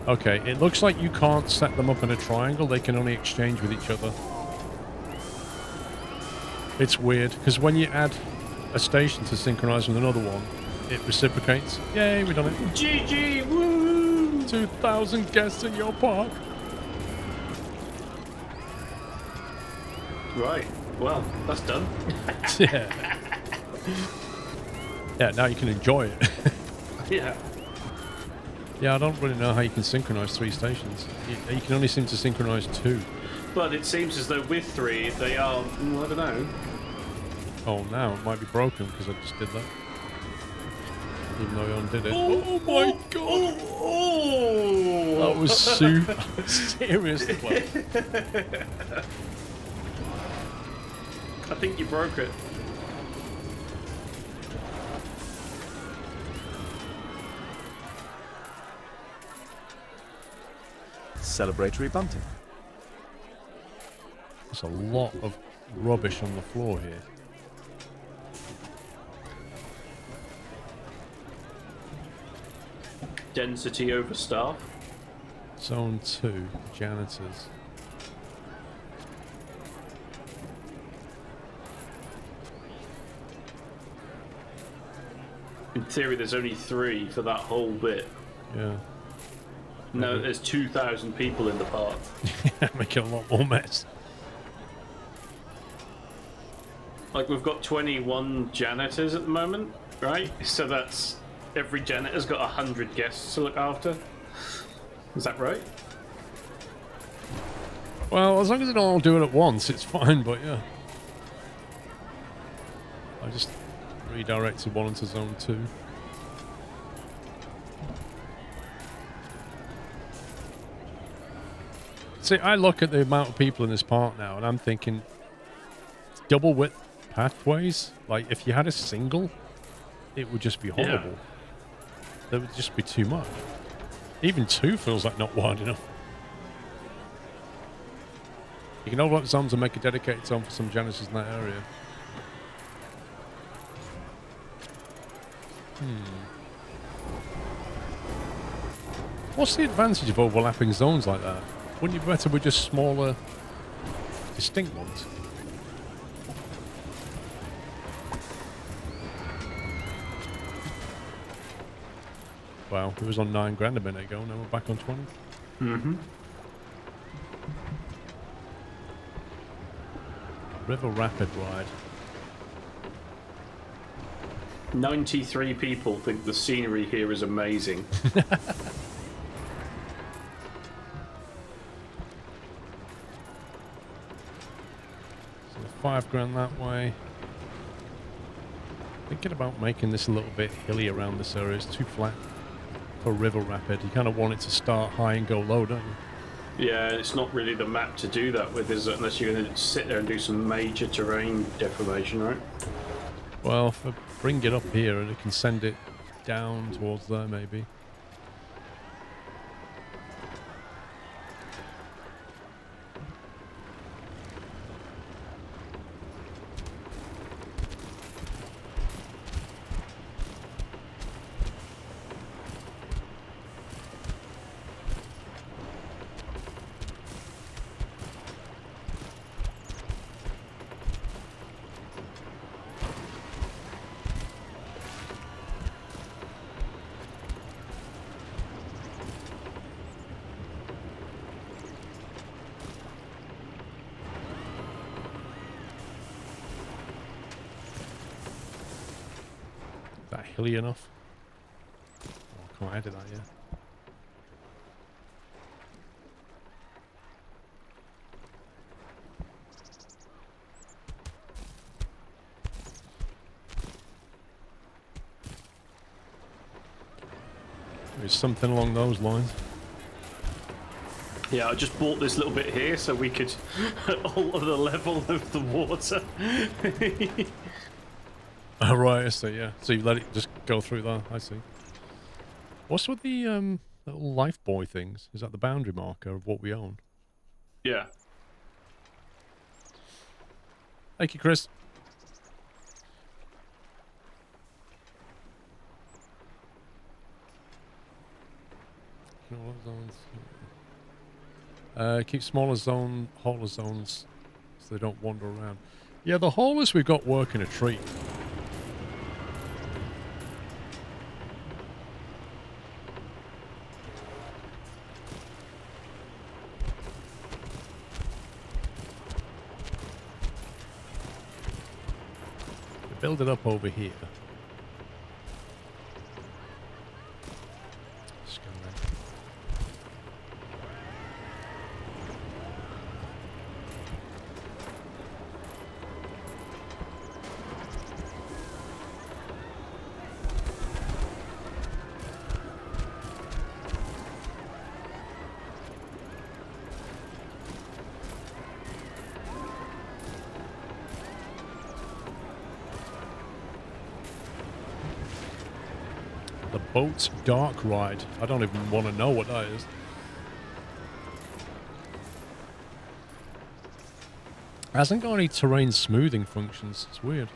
Speaker 1: Okay, it looks like you can't set them up in a triangle. They can only exchange with each other. It's weird, because when you add a station to synchronize with another one, it reciprocates. Yay, we done it.
Speaker 3: GG, woo!
Speaker 1: 2,000 guests in your park.
Speaker 3: Right, well, that's done.
Speaker 1: Yeah. Yeah, now you can enjoy it.
Speaker 3: Yeah.
Speaker 1: Yeah, I don't really know how you can synchronize 3 stations. You can only seem to synchronize 2.
Speaker 3: But it seems as though with 3, they are, I don't know.
Speaker 1: Oh, now it might be broken because I just did that. Even though I undid it. Oh my god!
Speaker 3: Oh!
Speaker 1: That was super seriously close.
Speaker 3: I think you broke it.
Speaker 4: Celebratory bunting.
Speaker 1: There's a lot of rubbish on the floor here.
Speaker 3: Density over staff.
Speaker 1: Zone 2, janitors.
Speaker 3: In theory, there's only 3 for that whole bit.
Speaker 1: Yeah.
Speaker 3: No, there's 2,000 people in the park.
Speaker 1: Making a lot more mess.
Speaker 3: Like, we've got 21 janitors at the moment, right? So that's... every janitor's got 100 guests to look after. Is that right?
Speaker 1: Well, as long as they don't all do it at once, it's fine, but yeah. I just redirected one into zone 2. See, I look at the amount of people in this park now, and I'm thinking double width pathways. Like, if you had a single, it would just be horrible. Yeah. There would just be too much. Even 2 feels like not wide enough. You can overlap zones and make a dedicated zone for some janitors in that area. What's the advantage of overlapping zones like that? Wouldn't you be better with just smaller, distinct ones? Wow, it was on 9 grand a minute ago, now we're back on 20.
Speaker 3: Mm-hmm.
Speaker 1: River Rapid ride.
Speaker 3: 93 people think the scenery here is amazing.
Speaker 1: So 5 grand that way. Thinking about making this a little bit hilly around this area. It's too flat for River Rapid. You kind of want it to start high and go low, don't you?
Speaker 3: Yeah, it's not really the map to do that with, is it? Unless you're going to sit there and do some major terrain deformation, right?
Speaker 1: Well, if I bring it up here and it can send it down towards there, maybe. hilly enough. Oh, I can't edit that yet. There's something along those lines.
Speaker 3: Yeah, I just bought this little bit here so we could alter the level of the water.
Speaker 1: Oh, right, I see, yeah. So you let it just go through there, I see. What's with the little life buoy things? Is that the boundary marker of what we own?
Speaker 3: Yeah.
Speaker 1: Thank you, Chris. Keep smaller hauler zones so they don't wander around. Yeah, the haulers we've got working a treat. We build it up over here. Just go there. The boat's dark ride. I don't even want to know what that is. It hasn't got any terrain smoothing functions. It's weird.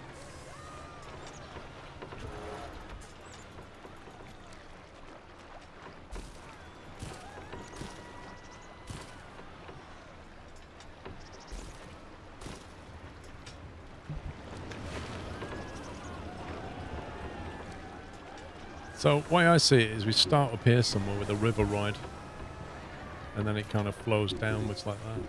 Speaker 1: So, the way I see it is we start up here somewhere with a river ride. And then it kind of flows downwards like that.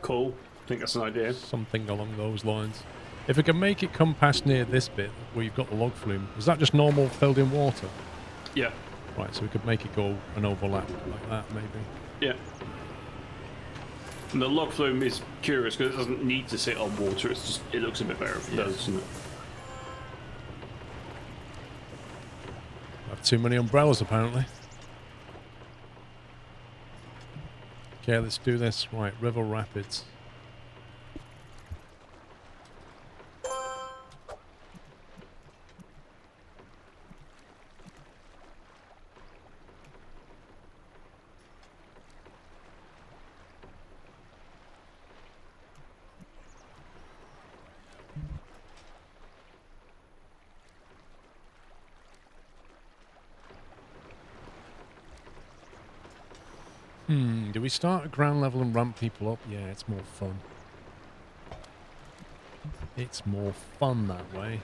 Speaker 3: Cool. I think that's an idea.
Speaker 1: Something along those lines. If we can make it come past near this bit where you've got the log flume, is that just normal filled in water?
Speaker 3: Yeah.
Speaker 1: Right, so we could make it go and overlap like that maybe.
Speaker 3: Yeah. And the log flume is curious because it doesn't need to sit on water. It's just, it looks a bit better if it does, doesn't it?
Speaker 1: I have too many umbrellas apparently. Okay, let's do this. Right, River Rapids. Do we start at ground level and ramp people up? Yeah, it's more fun. It's more fun that way.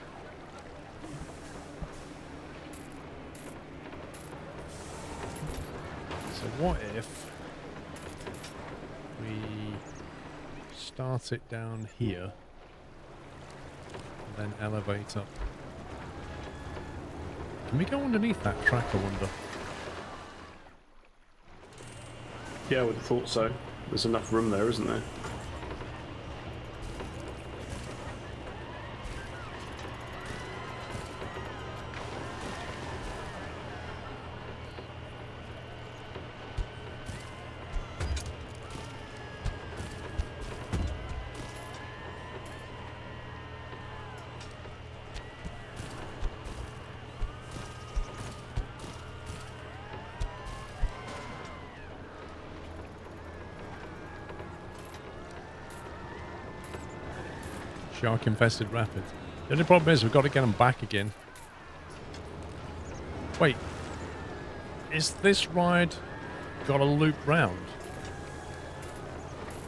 Speaker 1: So what if we start it down here and then elevate up? Can we go underneath that track, I wonder?
Speaker 3: Yeah, I would have thought so. There's enough room there, isn't there?
Speaker 1: Shark-infested rapids. The only problem is we've got to get them back again. Wait. Is this ride got a loop round?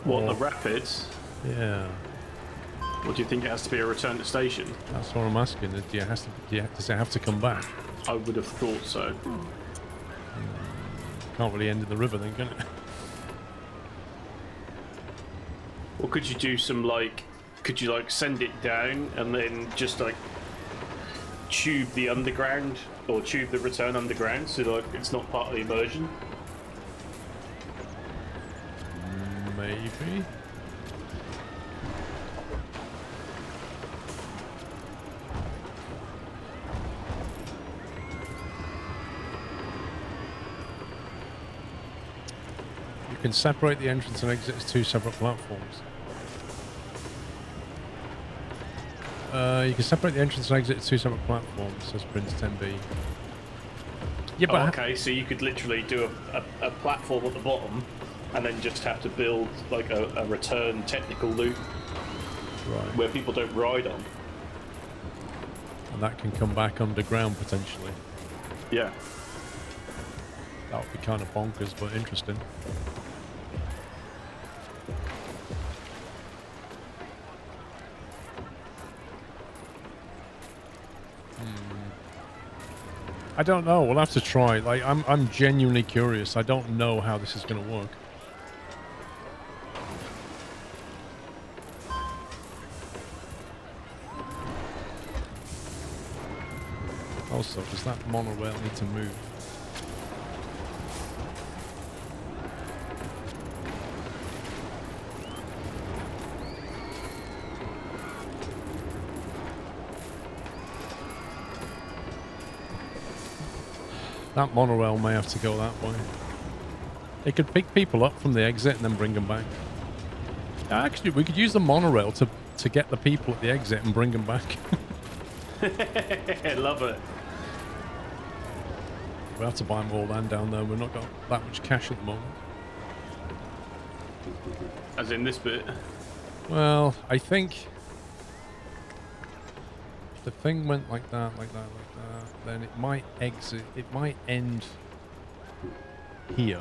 Speaker 3: What,
Speaker 1: Or-
Speaker 3: the rapids?
Speaker 1: Yeah.
Speaker 3: What do you think it has to be a return to station?
Speaker 1: That's what I'm asking. Does it have to come back?
Speaker 3: I would have thought so.
Speaker 1: Can't really end in the river then, can it?
Speaker 3: Or could you do some like, could you like send it down and then just like tube the underground or tube the return underground, so like it's not part of the immersion?
Speaker 1: Maybe. You can separate the entrance and exit as 2 separate platforms. You can separate the entrance and exit as 2 separate platforms, says Prince 10B. Yeah, but
Speaker 3: okay, so you could literally do a platform at the bottom and then just have to build like a return technical loop where people don't ride on.
Speaker 1: And that can come back underground potentially.
Speaker 3: Yeah.
Speaker 1: That would be kind of bonkers, but interesting. I don't know. We'll have to try. Like, I'm genuinely curious. I don't know how this is going to work. Also, does that monorail need to move? That monorail may have to go that way. It could pick people up from the exit and then bring them back. Actually, we could use the monorail to get the people at the exit and bring them back.
Speaker 3: I love it.
Speaker 1: We'll have to buy more land down there. We've not got that much cash at the moment.
Speaker 3: As in this bit?
Speaker 1: Well, I think if the thing went like that, like that, like that, then it might exit. It might end here.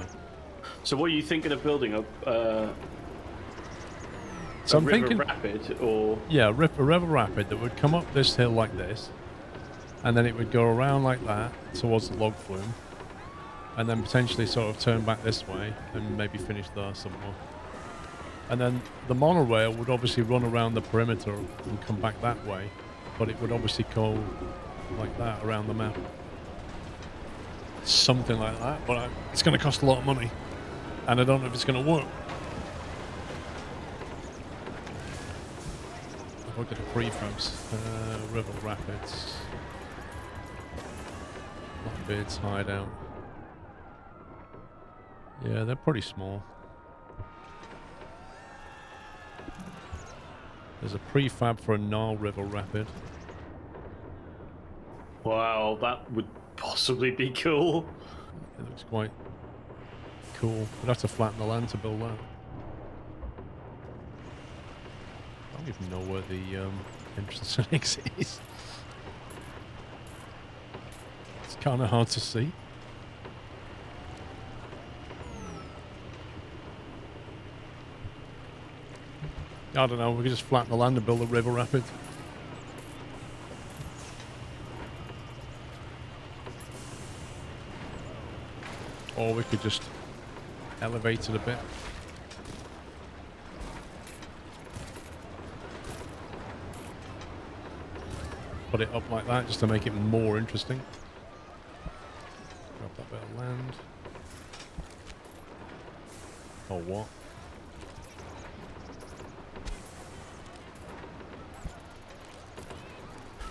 Speaker 3: So what are you thinking of building up?
Speaker 1: So I'm
Speaker 3: river
Speaker 1: thinking,
Speaker 3: rapid, or
Speaker 1: yeah, a river rapid that would come up this hill like this, and then it would go around like that towards the log flume, and then potentially sort of turn back this way and maybe finish there somewhere. And then the monorail would obviously run around the perimeter and come back that way, but it would obviously go like that around the map. Something like that, but it's going to cost a lot of money, and I don't know if it's going to work. Look at the prefabs. River Rapids. Blackbeard's hideout. Yeah, they're pretty small. There's a prefab for a Nile River Rapid.
Speaker 3: wow, that would possibly be cool.
Speaker 1: It looks quite cool. We'd have to flatten the land to build that. I don't even know where the entrance and exit is. It's kind of hard to see. I don't know, we could just flatten the land and build a river rapid. Or we could just elevate it a bit. Put it up like that just to make it more interesting. Grab that bit of land. Or what?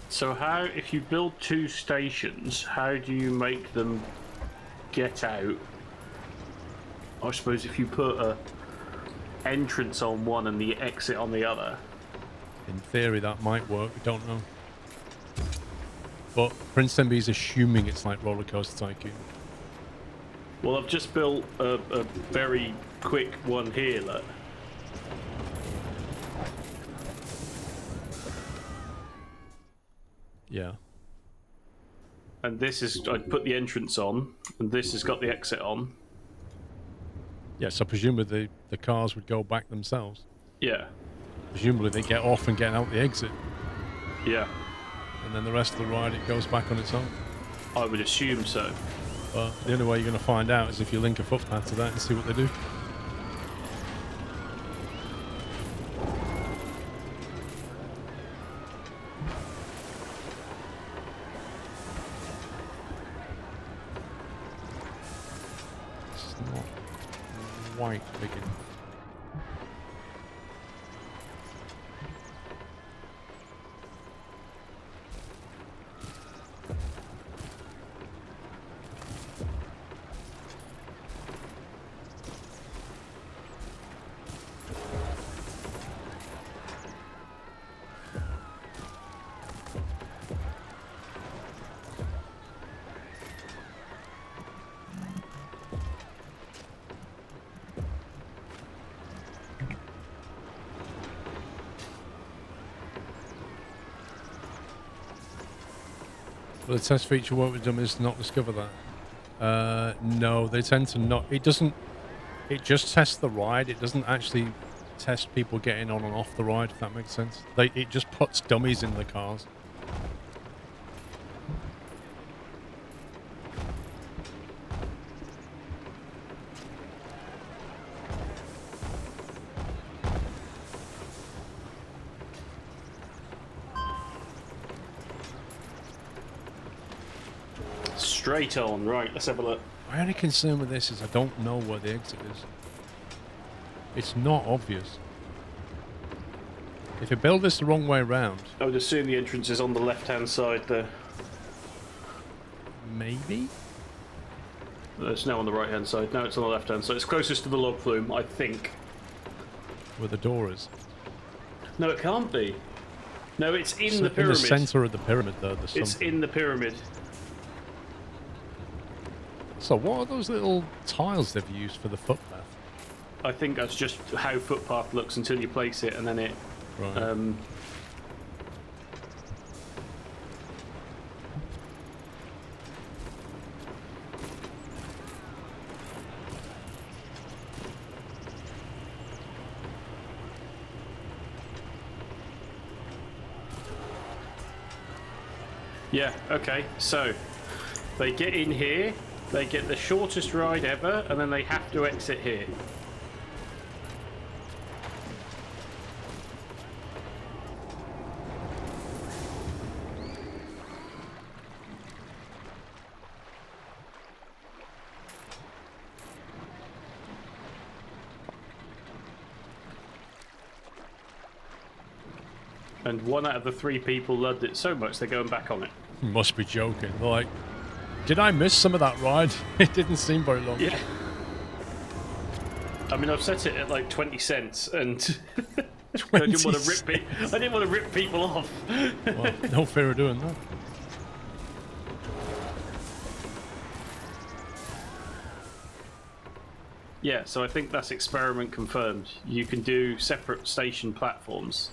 Speaker 3: So how, if you build 2 stations, how do you make them get out? I suppose if you put a entrance on one and the exit on the other.
Speaker 1: In theory that might work, we don't know. But Prince MB is assuming it's like Roller Coaster Tycoon.
Speaker 3: Well, I've just built a very quick one here, look.
Speaker 1: Yeah.
Speaker 3: And this is, I put the entrance on, and this has got the exit on.
Speaker 1: Yeah, so presumably the cars would go back themselves.
Speaker 3: Yeah.
Speaker 1: Presumably they get off and get out the exit.
Speaker 3: Yeah.
Speaker 1: And then the rest of the ride, it goes back on its own.
Speaker 3: I would assume so.
Speaker 1: But the only way you're going to find out is if you link a footpath to that and see what they do. not quite big enough. Well, the test feature work with them is not discover that. No, they tend to not. It doesn't. It just tests the ride. It doesn't actually test people getting on and off the ride. If that makes sense. It just puts dummies in the cars.
Speaker 3: Straight on. Right, let's have a look.
Speaker 1: My only concern with this is I don't know where the exit is. It's not obvious. If you build this the wrong way around,
Speaker 3: I would assume the entrance is on the left-hand side there.
Speaker 1: maybe?
Speaker 3: It's now on the right-hand side. Now it's on the left-hand side. It's closest to the log flume, I think.
Speaker 1: Where the door is.
Speaker 3: No, it can't be. No, it's in
Speaker 1: So
Speaker 3: the pyramid.
Speaker 1: in the centre of the pyramid, though. There's
Speaker 3: It's
Speaker 1: something.
Speaker 3: in the pyramid.
Speaker 1: So what are those little tiles they've used for the footpath?
Speaker 3: I think that's just how footpath looks until you place it, and then it.
Speaker 1: Right.
Speaker 3: Yeah. Okay. So they get in here. They get the shortest ride ever, and then they have to exit here. And 1 out of the 3 people loved it so much they're going back on it.
Speaker 1: You must be joking. They're like, did I miss some of that ride? It didn't seem very long.
Speaker 3: Yeah. I mean, I've set it at like 20 cents, and I didn't want to rip people off.
Speaker 1: Well, no fear of doing that.
Speaker 3: Yeah, so I think that's experiment confirmed. You can do separate station platforms.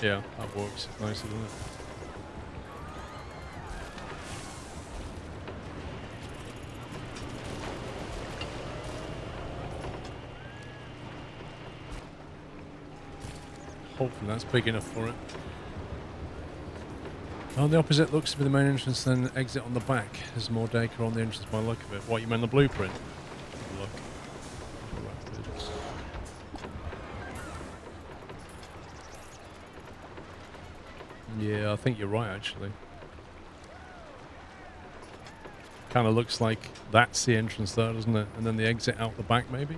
Speaker 1: Yeah, that works nicely, doesn't it? Hopefully that's big enough for it. On the opposite looks to be the main entrance, then exit on the back. There's more data on the entrance by the look of it. What, you meant the blueprint? Look. Rapids. Yeah, I think you're right, actually. Kind of looks like that's the entrance there, doesn't it? And then the exit out the back, maybe?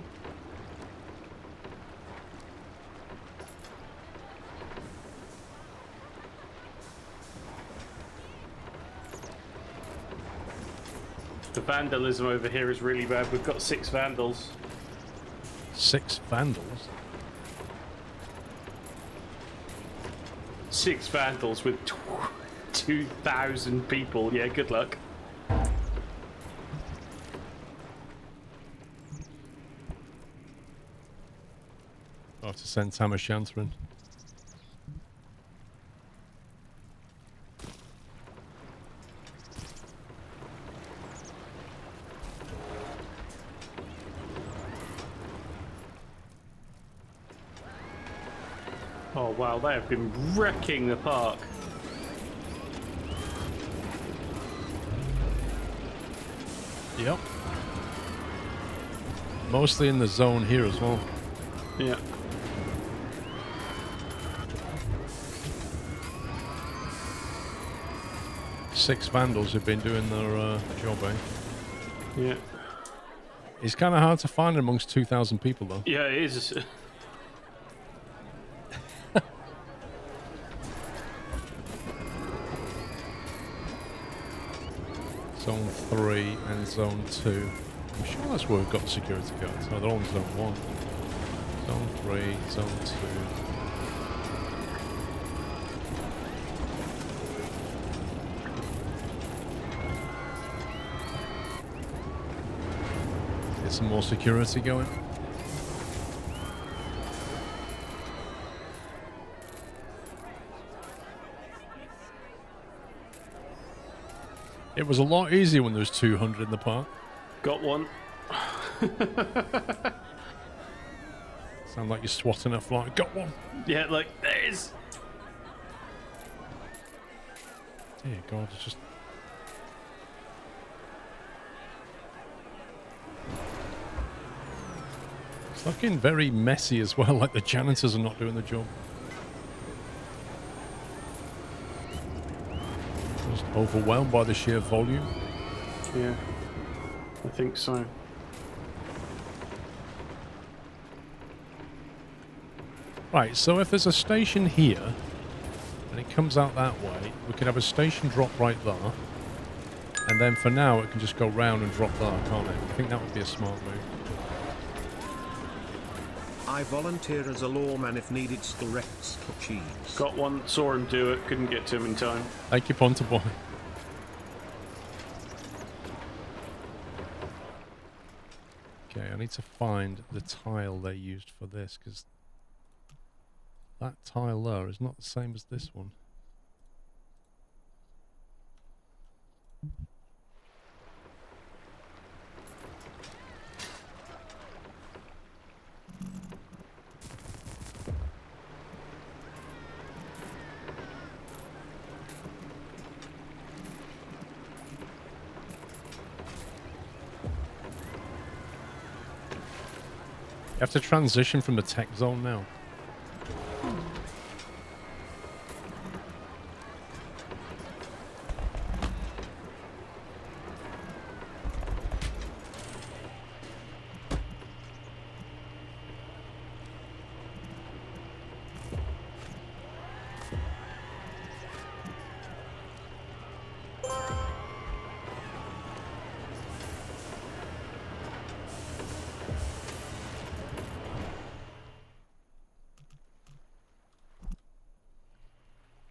Speaker 3: The vandalism over here is really bad. We've got 6 vandals.
Speaker 1: 6 vandals?
Speaker 3: 6 vandals with 2,000 people. Yeah, good luck.
Speaker 1: I'll have to send Thomas Shanther in.
Speaker 3: Oh wow, they have been wrecking the park.
Speaker 1: Yep. Mostly in the zone here as well.
Speaker 3: Yeah.
Speaker 1: Six vandals have been doing their job, eh?
Speaker 3: Yeah.
Speaker 1: It's kind of hard to find amongst 2,000 people, though.
Speaker 3: Yeah, it is.
Speaker 1: Zone 3 and Zone 2. I'm sure that's where we've got security guards. No, they're all in Zone 1. Zone 3, Zone 2. Get some more security going. It was a lot easier when there was 200 in the park.
Speaker 3: Got one.
Speaker 1: Sound like you're swatting a fly. Got one.
Speaker 3: Yeah, like, there's...
Speaker 1: Dear God, it's just... It's looking very messy as well, like the janitors are not doing the job. Just overwhelmed by the sheer volume.
Speaker 3: Yeah, I think so.
Speaker 1: Right, so if there's a station here, and it comes out that way, we can have a station drop right there, and then for now it can just go round and drop there, can't it? I think that would be a smart move.
Speaker 2: I volunteer as a lawman if needed. Rex cheese.
Speaker 3: Got one, saw him do it, couldn't get to him in time.
Speaker 1: Thank you, Ponta Boy. Okay, I need to find the tile they used for this, because that tile there is not the same as this one. You have to transition from the tech zone now.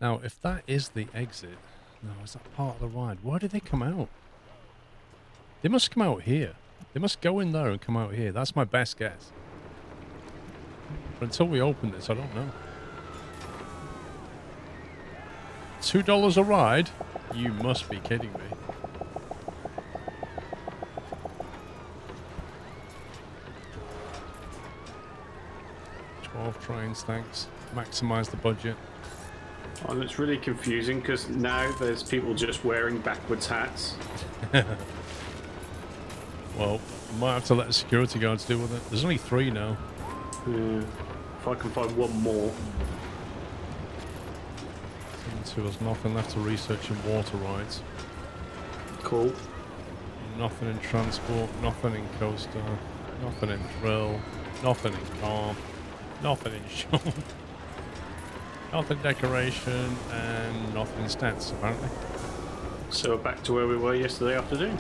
Speaker 1: Now, if that is the exit, no, is that part of the ride? Where did they come out? They must come out here. They must go in there and come out here. That's my best guess. But until we open this, I don't know. $2 a ride? You must be kidding me. Trains, thanks. Maximize the budget.
Speaker 3: And it's really confusing because now there's people just wearing backwards hats.
Speaker 1: Well, might have to let the security guards deal with it. There's only 3 now.
Speaker 3: Yeah. If I can find one more.
Speaker 1: So there's nothing left to research in water rides.
Speaker 3: Cool.
Speaker 1: Nothing in transport, nothing in coaster, nothing in thrill, nothing in car, nothing in show. Nothing decoration, and nothing stats, apparently.
Speaker 3: So back to where we were yesterday afternoon.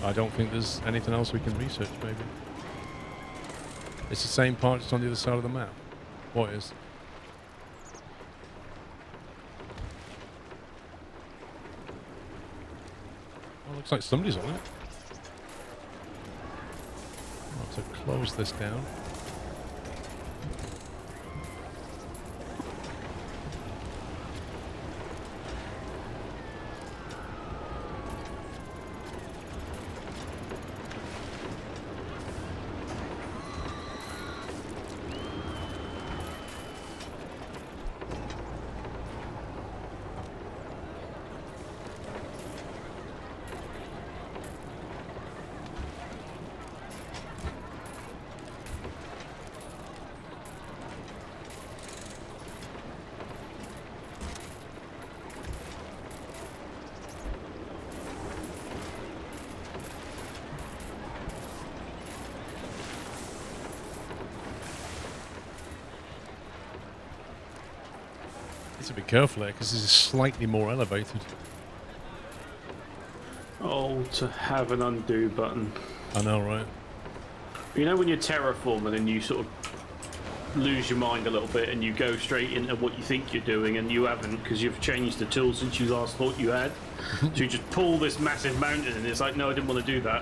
Speaker 1: I don't think there's anything else we can research, maybe. It's the same part, just on the other side of the map. What is? Well, looks like somebody's on it. I'll have to close this down. Need to be careful there because this is slightly more elevated.
Speaker 3: Oh, to have an undo button.
Speaker 1: I know, right?
Speaker 3: You know when you're terraforming and you sort of lose your mind a little bit and you go straight into what you think you're doing and you haven't because you've changed the tool since you last thought you had. So you just pull this massive mountain and it's like, no, I didn't want to do that.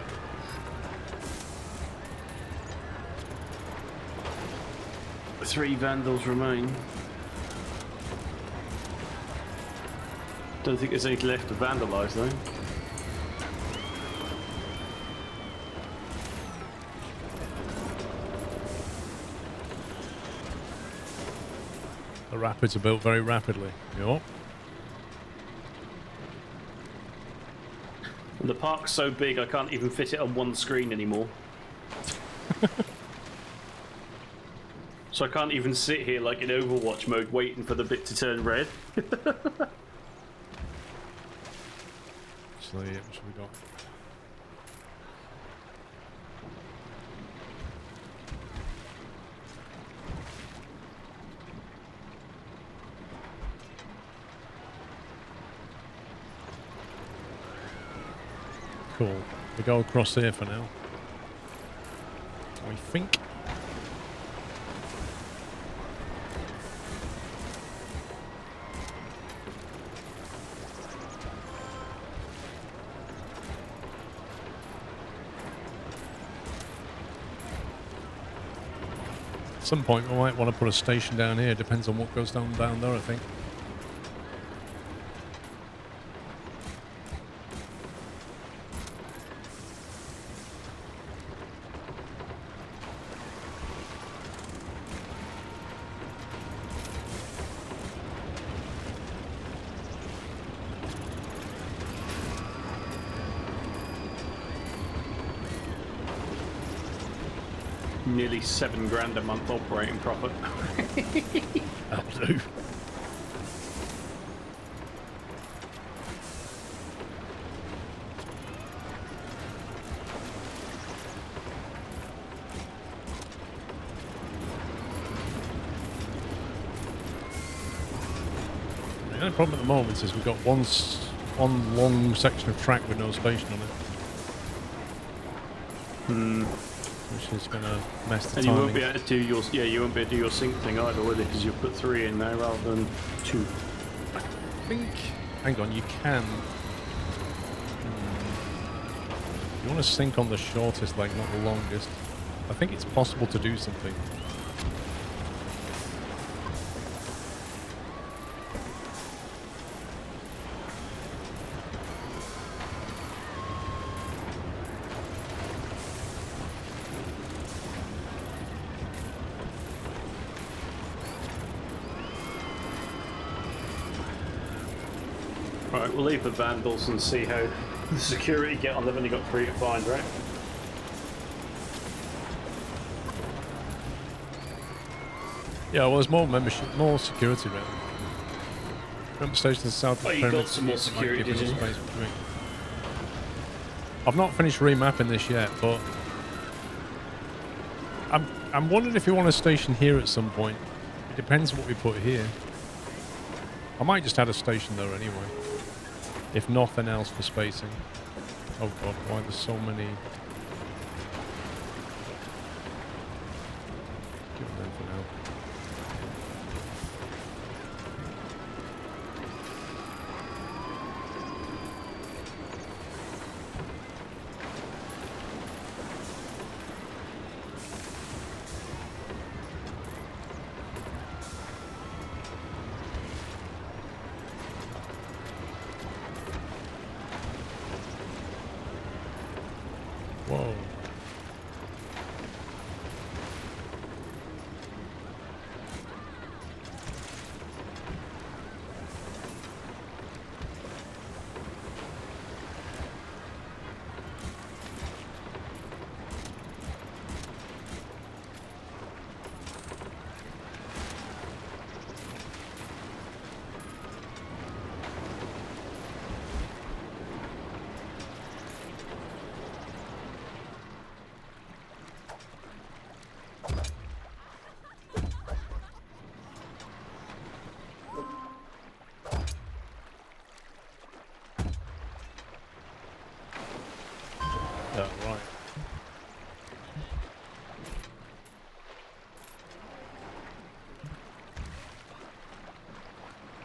Speaker 3: Three vandals remain. Don't think there's anything left to vandalise though.
Speaker 1: The rapids are built very rapidly. Yup.
Speaker 3: And the park's so big I can't even fit it on one screen anymore. So I can't even sit here like in Overwatch mode waiting for the bit to turn red.
Speaker 1: So yeah, what have we got? Cool. We go across here for now. I think. At some point we might want to put a station down here. Depends on what goes down there, I think.
Speaker 3: Nearly $7,000 a month operating profit.
Speaker 1: That'll do. The only problem at the moment is we've got one long section of track with no station on it. Which is going to mess the
Speaker 3: And
Speaker 1: timing.
Speaker 3: you won't be able to do your you won't be able to do your sync thing either, will you? Because you put 3 in there rather than 2.
Speaker 1: I think. Hang on, you can. You want to sync on the shortest leg, not the longest. I think it's possible to do something.
Speaker 3: Right, we'll leave the vandals and see how the security get on. They've only got 3 to find, right?
Speaker 1: Yeah, well, there's more membership, more security around. Member stations south of
Speaker 3: Oh, you got some more security, did you?
Speaker 1: I've not finished remapping this yet, but I'm wondering if you want a station here at some point. It depends what we put here. I might just add a station there anyway. If nothing else for spacing. Oh god, why there's so many. Give them for now. Whoa.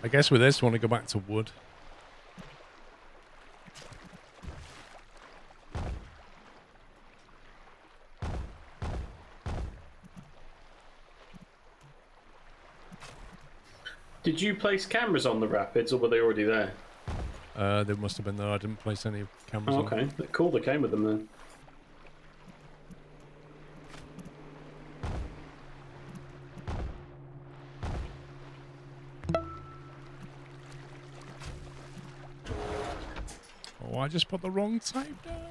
Speaker 1: I guess with this, we want to go back to wood.
Speaker 3: Did you place cameras on the rapids, or were they already there?
Speaker 1: They must have been there. I didn't place any cameras
Speaker 3: Oh,
Speaker 1: on.
Speaker 3: okay, cool. They came with them then.
Speaker 1: Oh, I just put the wrong tape down.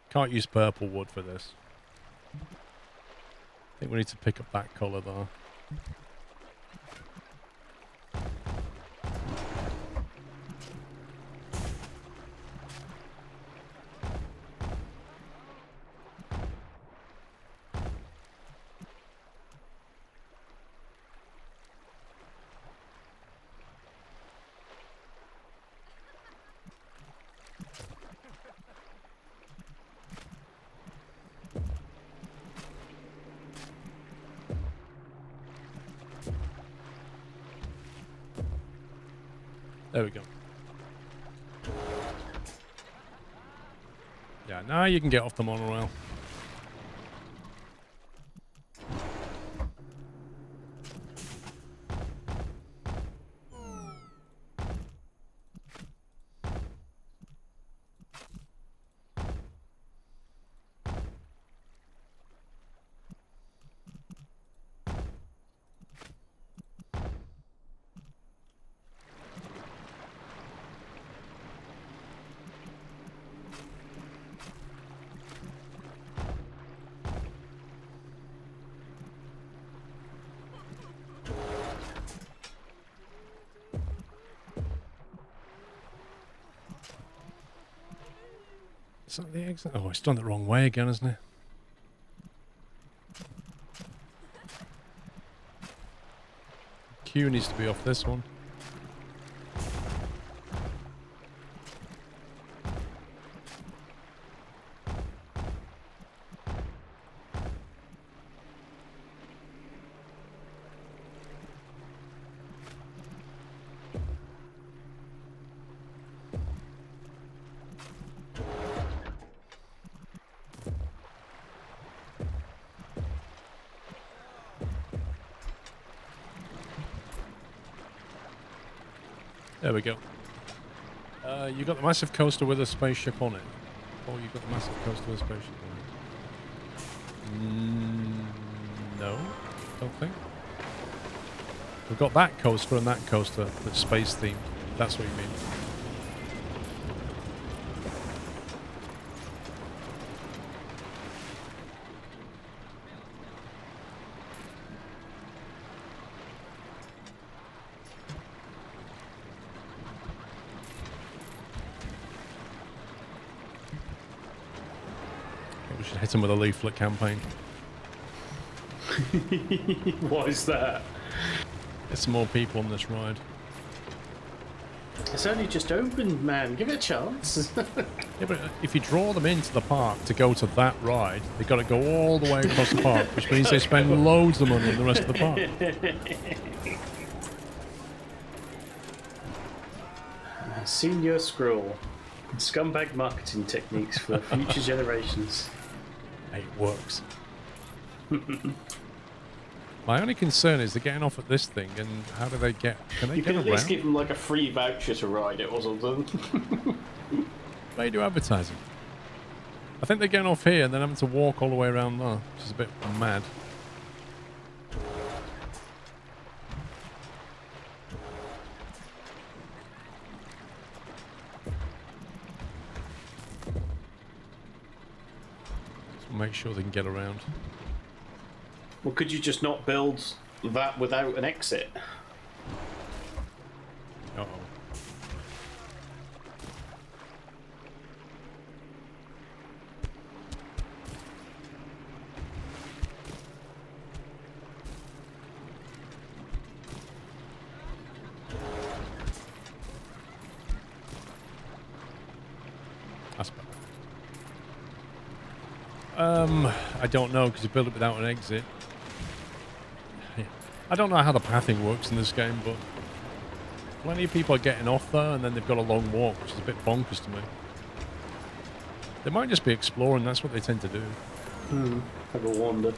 Speaker 1: Can't use purple wood for this. I think we need to pick up that colour though. There we go. Yeah, now you can get off the monorail. Is that the exit? Oh, it's done it the wrong way again, isn't it? Q needs to be off this one. There we go. You got the massive coaster with a spaceship on it. Oh, you got the massive coaster with a spaceship on it. No, don't think. We've got that coaster and that coaster that's space themed. That's what you mean. We should hit him with a leaflet campaign.
Speaker 3: What is that?
Speaker 1: Get some more people on this ride.
Speaker 3: It's only just opened, man. Give it a chance.
Speaker 1: Yeah, but if you draw them into the park to go to that ride, they've got to go all the way across the park, which means they spend loads of money in the rest of the park.
Speaker 3: Senior Scroll. Scumbag marketing techniques for future generations.
Speaker 1: Hey, it works. My only concern is they're getting off at this thing, and how do they get? Can they
Speaker 3: You
Speaker 1: get
Speaker 3: can at
Speaker 1: around?
Speaker 3: least give them like a free voucher to ride it or something.
Speaker 1: They do advertising. I think they're getting off here and then having to walk all the way around there, which is a bit mad. Just make sure they can get around.
Speaker 3: Well, could you just not build that without an exit?
Speaker 1: Uh-oh. That's better. I don't know, because you build it without an exit. I don't know how the pathing works in this game, but plenty of people are getting off there and then they've got a long walk, which is a bit bonkers to me. They might just be exploring, that's what they tend to do.
Speaker 3: Have a wander.